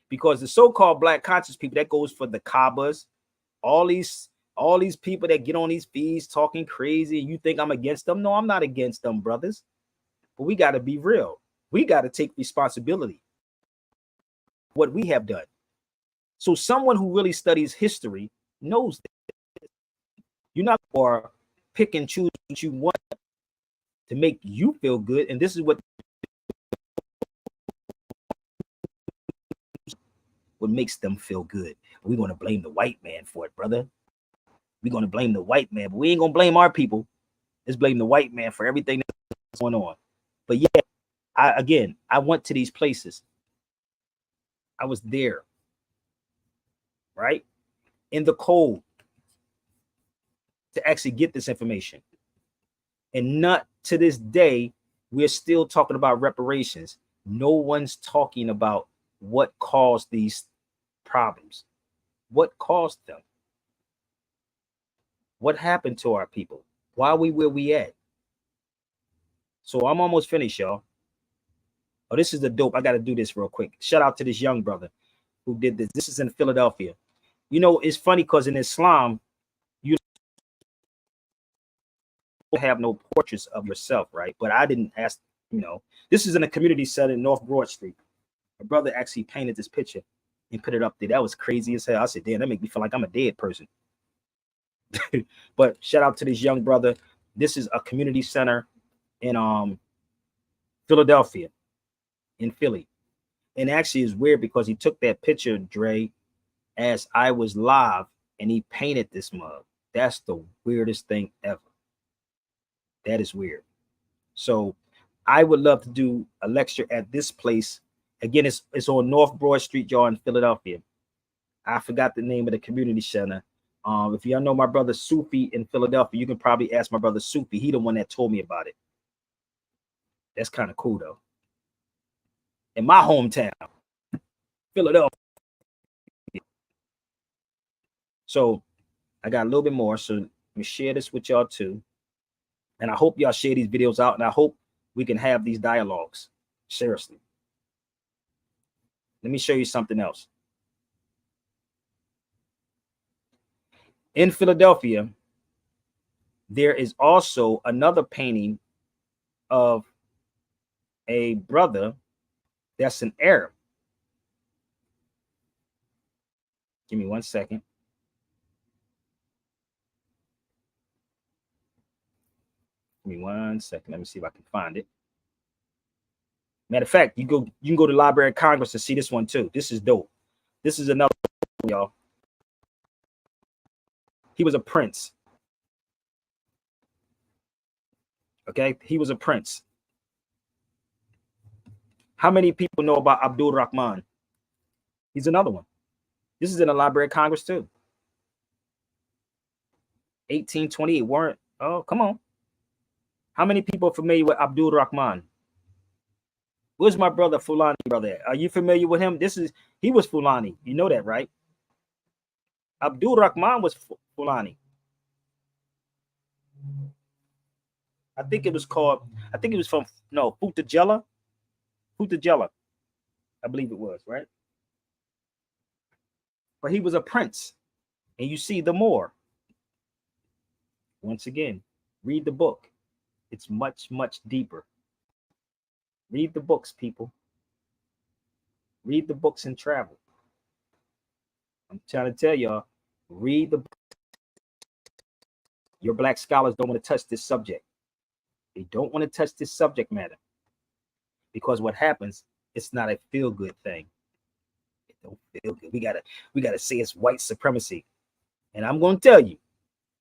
Because the so-called black conscious people, that goes for the Kabbas, all these people that get on these feeds talking crazy, and you think I'm against them. No, I'm not against them, brothers. But we got to be real. We got to take responsibility for what we have done. So someone who really studies history knows that. You're not for pick and choose what you want to make you feel good. And this is what makes them feel good. We're going to blame the white man for it, brother. We're going to blame the white man, but we ain't going to blame our people. Let's blame the white man for everything that's going on. But yeah, I went to these places. I was there, right? In the cold to actually get this information. And not to this day, we're still talking about reparations. No one's talking about what caused these problems. What caused them? What happened to our people? Why are we where we at? So I'm almost finished, y'all. Oh, this is the dope. I got to do this real quick. Shout out to this young brother who did this. This is in Philadelphia. You know, it's funny because in Islam, you don't have no portraits of yourself, right? But I didn't ask, you know, this is in a community set in North Broad Street. My brother actually painted this picture and put it up there. That was crazy as hell. I said, damn, that make me feel like I'm a dead person. But shout out to this young brother. This is a community center in Philadelphia, in Philly. And actually it's weird because he took that picture, Dre, as I was live, and he painted this mug. That's the weirdest thing ever. That is weird. So I would love to do a lecture at this place. Again, it's on North Broad Street, y'all, in Philadelphia. I forgot the name of the community center. If y'all know my brother Sufi in Philadelphia, you can probably ask my brother Sufi. He the one that told me about it. That's kind of cool, though. In my hometown, Philadelphia. So I got a little bit more. So let me share this with y'all too. And I hope y'all share these videos out. And I hope we can have these dialogues. Seriously. Let me show you something else. In Philadelphia, there is also another painting of a brother that's an Arab. Give me 1 second. Give me 1 second. Let me see if I can find it. Matter of fact, you can go to Library of Congress to see this one too. This is dope. This is another one, y'all. He was a prince. Okay, he was a prince. How many people know about Abdul Rahman? He's another one. This is in the Library of Congress too. 1828 weren't. Oh, come on. How many people are familiar with Abdul Rahman? Where's my brother Fulani brother at? Are you familiar with him? He was Fulani. You know that, right? Abdul Rahman was Fulani. I think it was from Futajela. Futajela, I believe it was, right? But he was a prince. And you see the Moor. Once again, read the book. It's much, much deeper. Read the books, people. Read the books and travel. I'm trying to tell y'all, read the books. Your black scholars don't want to touch this subject. They don't want to touch this subject matter. Because what happens, it's not a feel-good thing. It don't feel good. We gotta say it's white supremacy. And I'm gonna tell you,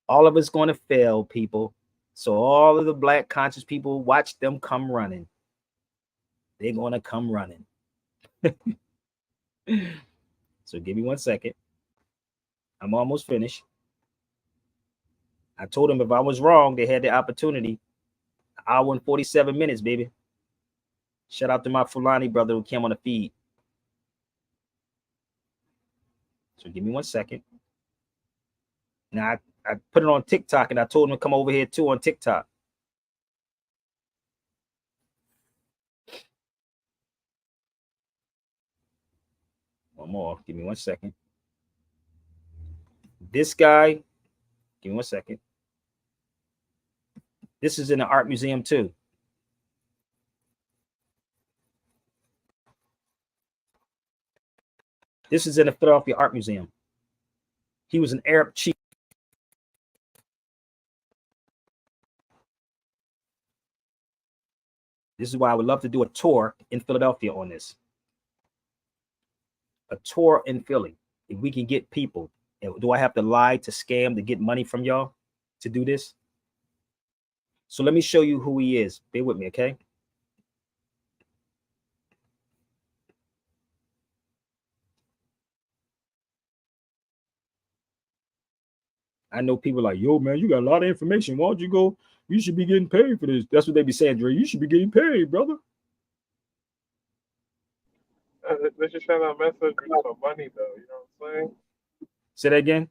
all of us gonna fail, people. So all of the black conscious people, watch them come running. They're gonna come running. So give me 1 second. I'm almost finished. I told them if I was wrong, they had the opportunity. 1 hour and 47 minutes, baby. Shout out to my Fulani brother who came on the feed. So give me 1 second. Now I put it on TikTok and I told him to come over here too on TikTok. One more. Give me 1 second. This guy, give me 1 second. This is in the art museum too. This is in the Philadelphia Art Museum. He was an Arab chief. This is why I would love to do a tour in Philadelphia on this. A tour in Philly. If we can get people. Do I have to lie to scam to get money from y'all to do this? So let me show you who he is. Bear with me, okay? I know people like, yo, man, you got a lot of information. Why don't you go? You should be getting paid for this. That's what they be saying, Dre. You should be getting paid, brother. They should send that message with some money, though. You know what I'm saying? Say that again.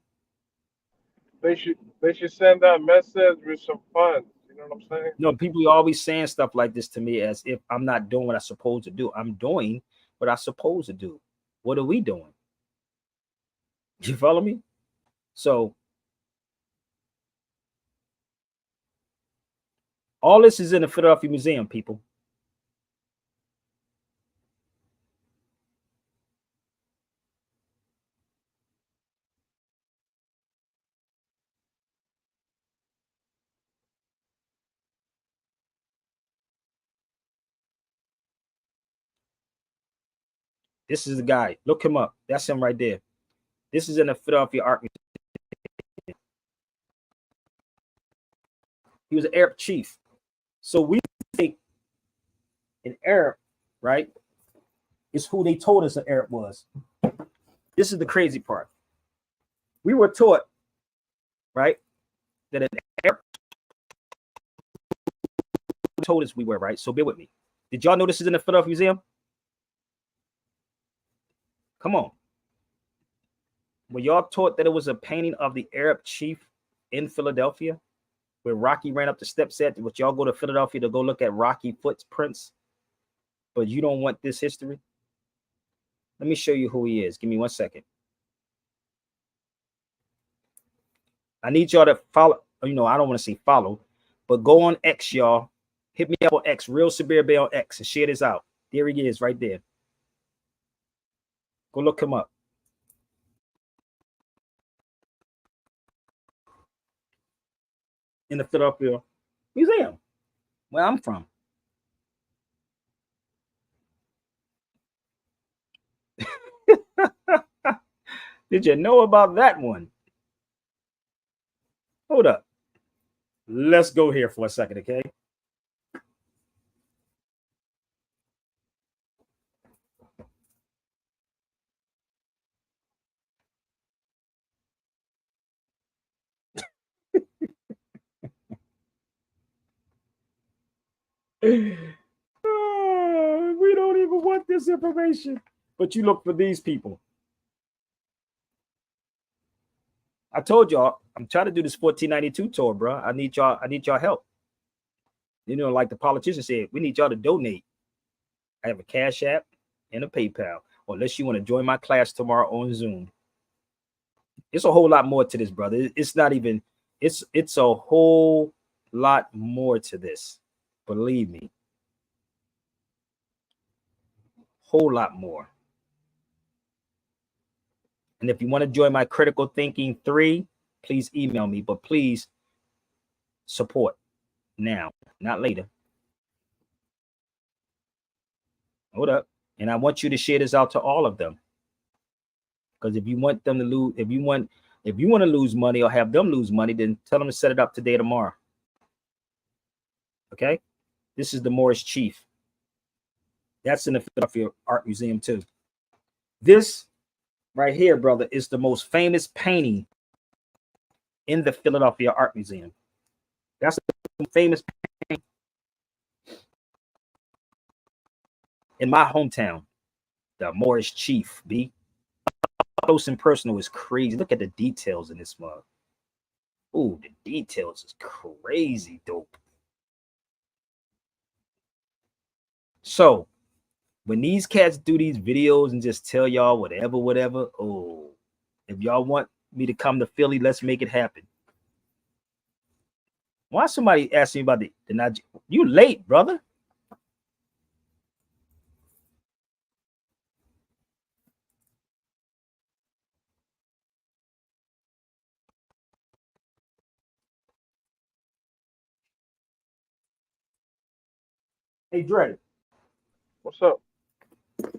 They should send that message with some funds. You know what I'm saying? No, people are always saying stuff like this to me as if I'm not doing what I'm supposed to do. I'm doing what I'm supposed to do. What are we doing? You follow me? So all this is in the Philadelphia Museum, people. This is the guy. Look him up. That's him right there. This is in the Philadelphia Art Museum. He was an Arab chief. So we think an Arab, right, is who they told us an Arab was. This is the crazy part. We were taught, right, that an Arab told us we were, right? So bear with me. Did y'all know this is in the Philadelphia Museum? Come on. Were y'all taught that it was a painting of the Arab chief in Philadelphia where Rocky ran up the steps at? Would y'all go to Philadelphia to go look at Rocky footprints? But you don't want this history? Let me show you who he is. Give me 1 second. I need y'all to follow. You know, I don't want to say follow, but go on X, y'all. Hit me up on X, Real Sabir Bay on X, and share this out. There he is right there. Go look him up. in the Philadelphia Museum, where I'm from. Did you know about that one? Hold up. Let's go here for a second, okay? We don't even want this information. But you look for these people. I told y'all, I'm trying to do this 1492 tour, bro. I need y'all help. You know, like the politician said, we need y'all to donate. I have a Cash App and a PayPal. Or unless you want to join my class tomorrow on Zoom. It's a whole lot more to this, brother. It's not even, it's a whole lot more to this. Believe me. Whole lot more. And if you want to join my Critical Thinking 3, please email me. But please support now, not later. Hold up. And I want you to share this out to all of them. Because if you want them to lose, if you want to lose money or have them lose money, then tell them to set it up today or tomorrow. Okay? This is the Moorish Chief. That's in the Philadelphia Art Museum too. This right here, brother, is the most famous painting in the Philadelphia Art Museum. That's the famous painting in my hometown, the Moorish Chief, B. Close and personal is crazy. Look at the details in this mug. Ooh, the details is crazy dope. So when these cats do these videos and just tell y'all whatever, oh, if y'all want me to come to Philly, let's make it happen. Why somebody asking me about the Nigeria? You late, brother. Hey, Dre. What's up?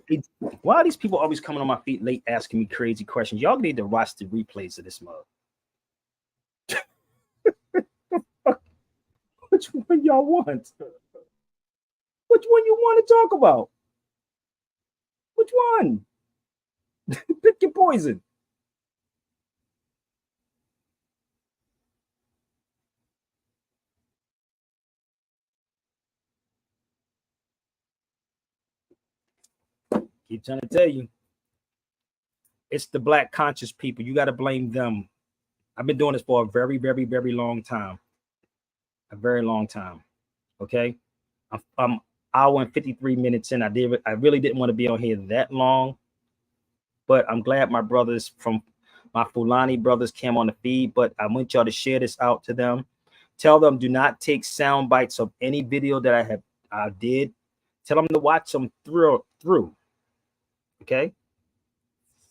Hey, why are these people always coming on my feet late asking me crazy questions? Y'all need to watch the replays of this mug. Which one y'all want? Which one you want to talk about? Which one? Pick your poison. Keep trying to tell you. It's the black conscious people. You got to blame them. I've been doing this for a very, very, very long time. A very long time. Okay. I'm hour and 53 minutes in. I really didn't want to be on here that long, but I'm glad my brothers from my Fulani brothers came on the feed. But I want y'all to share this out to them. Tell them do not take sound bites of any video that I did. Tell them to watch them through. Okay.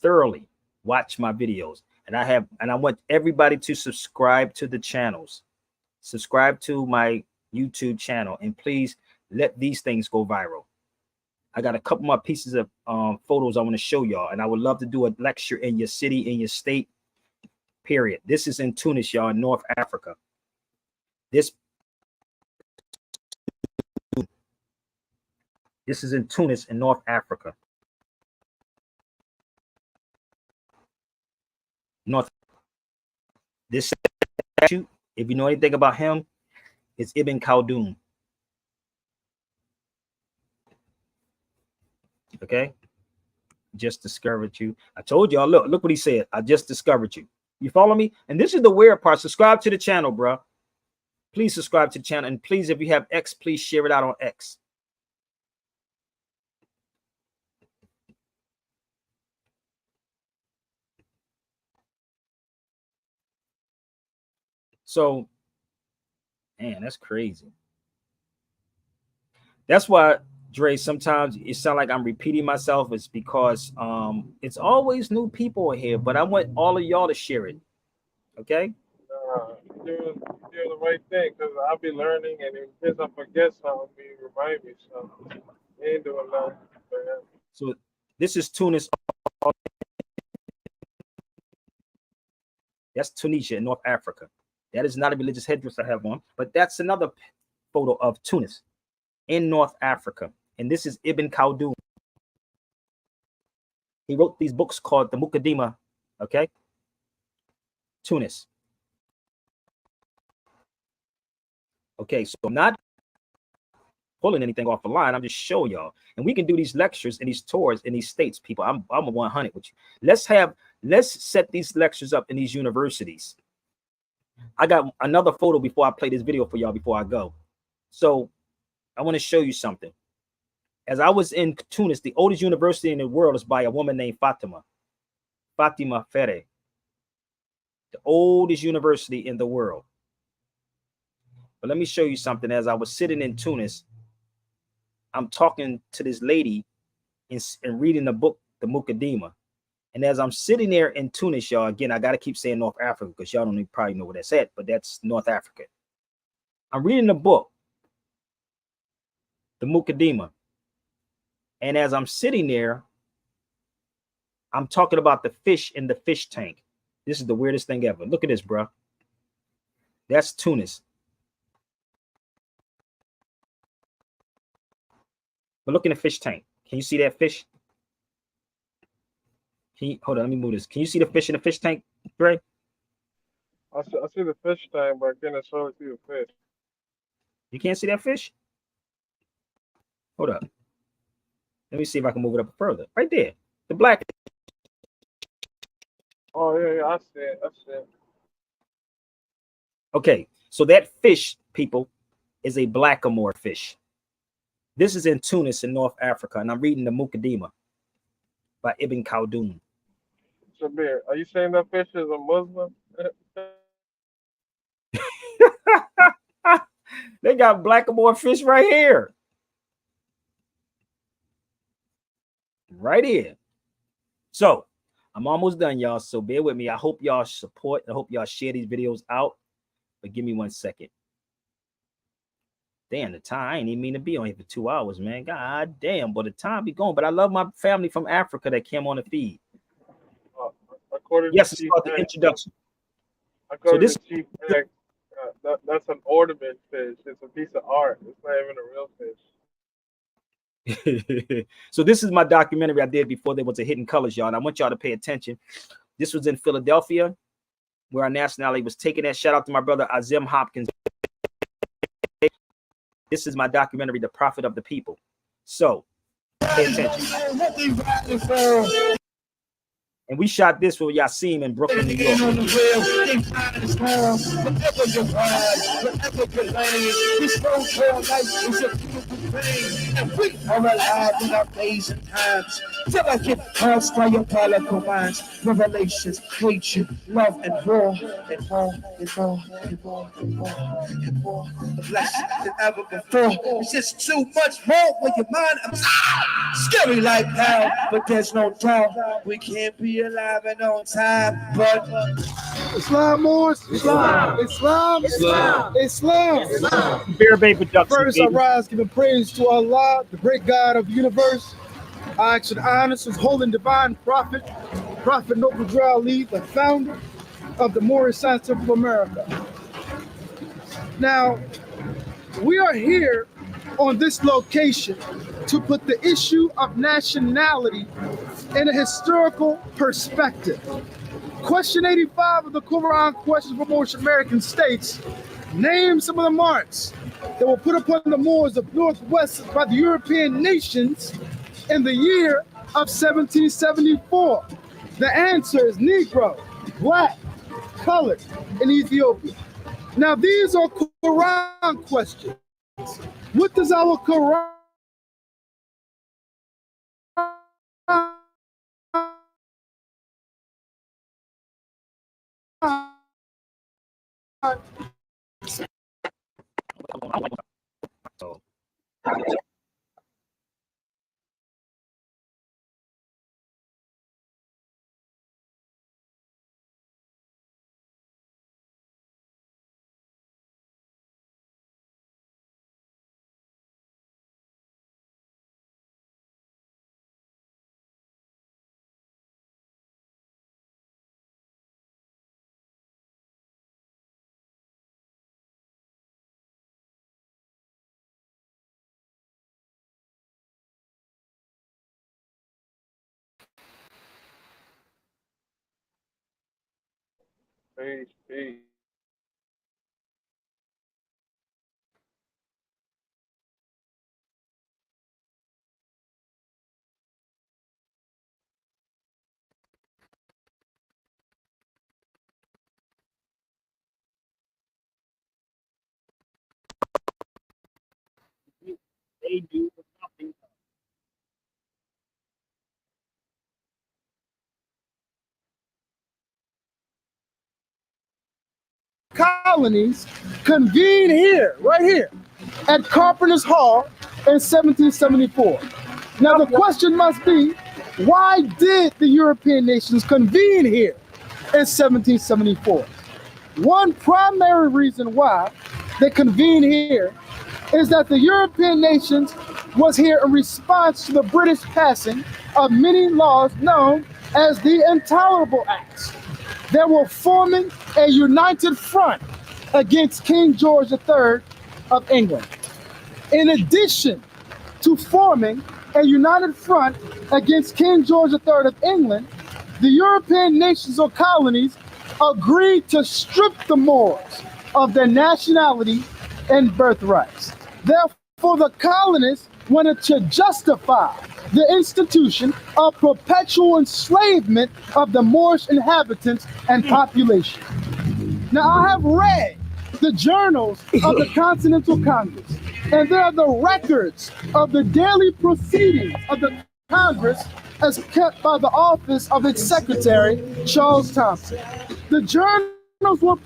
Thoroughly watch my videos. And I want everybody to subscribe to the channels. Subscribe to my YouTube channel, and please let these things go viral. I got a couple more pieces of photos I want to show y'all, and I would love to do a lecture in your city, in your state, period. This is in Tunis, y'all, in North Africa. This is in Tunis, in North Africa. This statue, if you know anything about him, it's Ibn Khaldun. Okay, just discovered you. I told y'all, look what he said. I just discovered you. You follow me? And this is the weird part. Subscribe to the channel, bro. Please subscribe to the channel, and please, if you have X, please share it out on X. So, man, that's crazy. That's why, Dre, sometimes it sounds like I'm repeating myself. It's because it's always new people in here, but I want all of y'all to share it. Okay? you're doing the right thing because I'll be learning, and in case I forget something, you remind me. So you ain't doing nothing. So this is Tunis. That's Tunisia in North Africa. That is not a religious headdress I have on, but that's another photo of Tunis in North Africa. And this is Ibn Khaldun. He wrote these books called the Muqaddimah, okay? Tunis. Okay, so I'm not pulling anything off the line. I'm just showing y'all. And we can do these lectures and these tours in these states, people. I'm a 100 with you. Let's set these lectures up in these universities. I got another photo before I play this video for y'all before I go. So I want to show you something. As I was in Tunis, the oldest university in the world is by a woman named Fatima Ferre. The oldest university in the world. But let me show you something. As I was sitting in Tunis, I'm talking to this lady and reading the book, the Muqaddimah. And as I'm sitting there in Tunis, y'all, again, I got to keep saying North Africa because y'all don't probably know where that's at, but that's North Africa. I'm reading the book, the Muqaddimah. And as I'm sitting there, I'm talking about the fish in the fish tank. This is the weirdest thing ever. Look at this, bro. That's Tunis. But look in the fish tank. Can you see that fish? Hold on, let me move this. Can you see the fish in the fish tank, Dre? I see the fish tank, but I can't necessarily see the fish. You can't see that fish? Hold up. Let me see if I can move it up further. Right there. The black. Oh, yeah, I see it. I see it. Okay, so that fish, people, is a blackamoor fish. This is in Tunis in North Africa, and I'm reading the Muqaddimah by Ibn Khaldun. Shabir, are you saying that fish is a Muslim? They got blackamoor fish right here. Right here. So I'm almost done, y'all. So bear with me. I hope y'all support. I hope y'all share these videos out. But give me 1 second. Damn, the time. I ain't even mean to be on here for 2 hours, man. God damn, but the time be going. But I love my family from Africa that came on the feed. Yes, it's called the introduction. According to Chief X, that's an ornament fish. It's a piece of art. It's not even a real fish. So this is my documentary I did before they went to Hidden Colors, y'all. And I want y'all to pay attention. This was in Philadelphia, where our nationality was taken. That shout out to my brother Azim Hopkins. This is my documentary, The Prophet of the People. So pay attention. And we shot this with Yasim in Brooklyn, New York. And we are alive in our days and times. Till I get past diabolical minds, revelations, hatred, love, and war, and more, and more, and more, and more, and more. Less than ever before. It's just too much more when your mind. Scary like hell, but there's no doubt we can't be alive and on time. But Islam, Moors, Islam, Islam, Islam, Islam, Islam. Bear Bay Production. First, I rise giving praise to Allah, the great God of the universe. I should honor His holy and divine prophet, Prophet Noble Drew Ali, the founder of the Moorish Science Temple of America. Now, we are here on this location to put the issue of nationality in a historical perspective. Question 85 of the Quran Questions for Moorish American states, name some of the marks that were put upon the Moors of Northwest by the European nations in the year of 1774. The answer is Negro, Black, Colored, and Ethiopian. Now these are Quran questions. What does our Quran Peace, peace. They do nothing. Colonies convene here, right here, at Carpenter's Hall in 1774. Now the question must be, why did the European nations convene here in 1774? One primary reason why they convened here is that the European nations was here in response to the British passing of many laws known as the Intolerable Acts. They were forming a united front against King George III of England. In addition to forming a united front against King George III of England, the European nations or colonies agreed to strip the Moors of their nationality and birthrights. Therefore, the colonists wanted to justify the institution of perpetual enslavement of the Moorish inhabitants and population. Now, I have read the journals of the Continental Congress, and there are the records of the daily proceedings of the Congress as kept by the office of its secretary, Charles Thompson. The journals were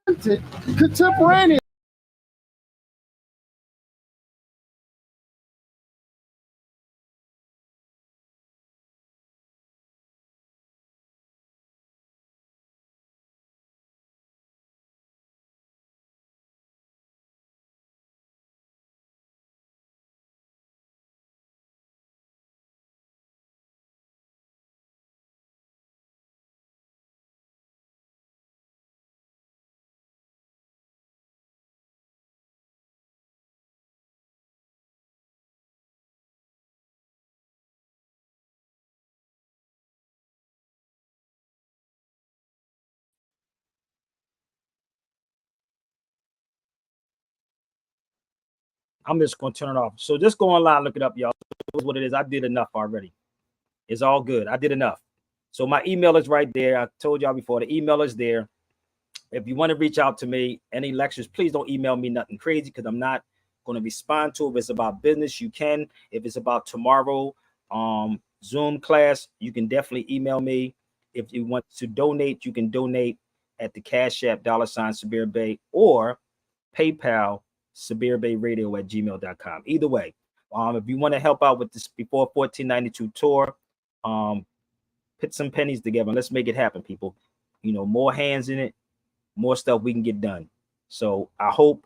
printed contemporaneously. I'm just gonna turn it off. So just go online, look it up, y'all. It's what it is. I did enough already. It's all good. I did enough. So my email is right there. I told y'all before, the email is there. If you want to reach out to me, any lectures, please don't email me nothing crazy because I'm not going to respond to it. If it's about business, you can. If it's about tomorrow, Zoom class, you can definitely email me. If you want to donate, you can donate at the Cash App $Sabir Bay or PayPal SabirBayRadio@gmail.com. Either way, if you want to help out with this before 1492 tour, put some pennies together and let's make it happen, people. You know, more hands in it, more stuff we can get done. So I hope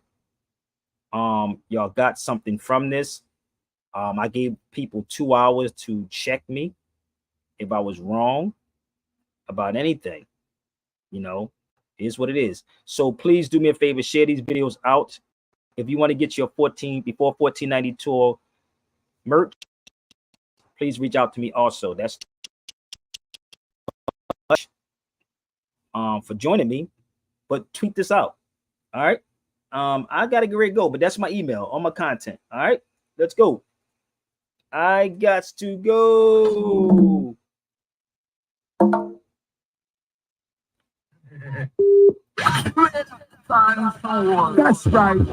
y'all got something from this. I gave people 2 hours to check me if I was wrong about anything. You know, is what it is. So please do me a favor, share these videos out. If you want to get your 14 before 1490 tour merch, please reach out to me also. That's for joining me, but tweet this out. All right. I gotta get ready to go, but that's my email, all my content. All right, let's go. I got to go. That's right.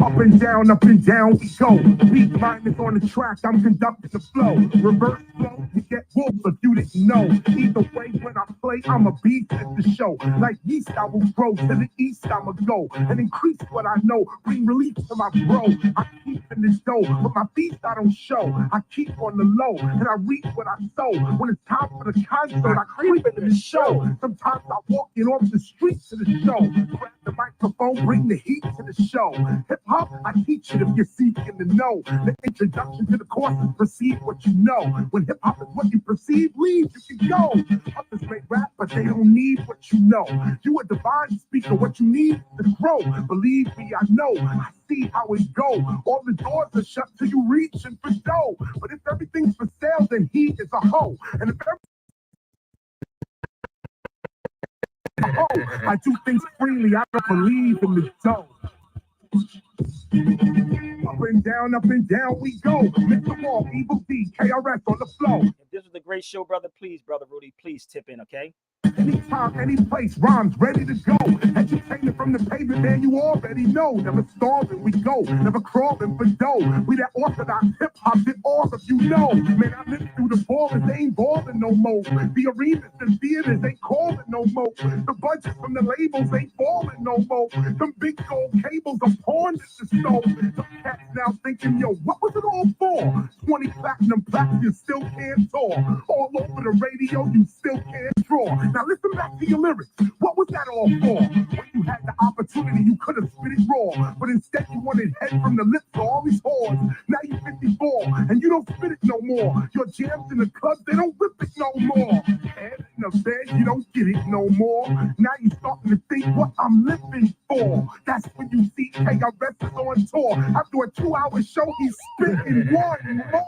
Up and down we go. Beat minus on the track, I'm conducting the flow. Reverse flow, you get wolf if you didn't know. Either way, when I play, I'm a beast at the show. Like yeast, I will grow. To the east, I'ma go. And increase what I know. Bring relief to my bro. I keep in this dough, but my feast I don't show. I keep on the low, and I reap what I sow. When it's time for the concert, I creep into the show. Sometimes I walk in off the streets to the show. Grab the microphone, bring the heat to the show. Hip hop, I teach it if you're seeking to know. The introduction to the course is perceive what you know. When hip hop is what you perceive, leave, you can go. Others may rap, but they don't need what you know. You a divine speaker, what you need to grow. Believe me, I know. I see how it go. All the doors are shut till you reaching for dough. But if everything's for sale, then he is a hoe. And if Oh, I do things freely. I don't believe in the dough. Up and down we go. Mr. Wall, Evil D, KRS on the flow. If this was a great show, brother, please, brother Rudy, please tip in, okay? Anytime, any place, rhymes ready to go. Entertainment from the pavement, man, you already know. Never starving, we go. Never crawling for dough. We that orthodox hip hop that all of you know. Man, I lived through the ballers, they ain't balling no more. The arenas and theaters ain't calling no more. The budgets from the labels ain't falling no more. Them big gold cables are pawned at the store. Some cats now thinking, yo, what was it all for? 20 platinum plaques, you still can't tour. All over the radio, you still can't draw. Now listen back to your lyrics. What was that all for? When you had the opportunity, you could have spit it raw. But instead you wanted head from the lips of all these whores. Now you 54, and you don't spit it no more. Your jams in the club, they don't rip it no more. Head in the bed, you don't get it no more. Now you starting to think what I'm living for. That's when you see KRS is on tour. After a 2-hour show, he's spitting one more.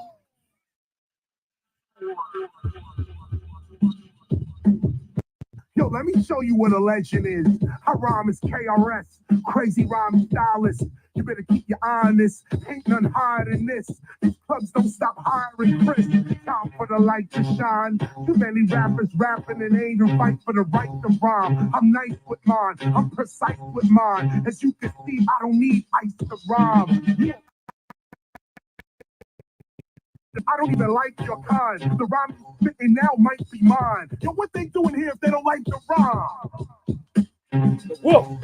Yo, let me show you what a legend is. I rhyme is KRS, crazy rhyme stylist. You better keep your eye on this. Ain't none higher than this. These clubs don't stop hiring Chris. Time for the light to shine. Too many rappers rapping and ain't even fight for the right to rhyme. I'm nice with mine. I'm precise with mine. As you can see, I don't need ice to rhyme. Yeah. I don't even like your kind. The rhyme you're spitting now might be mine. Yo, what they doing here if they don't like the rhyme? Whoa.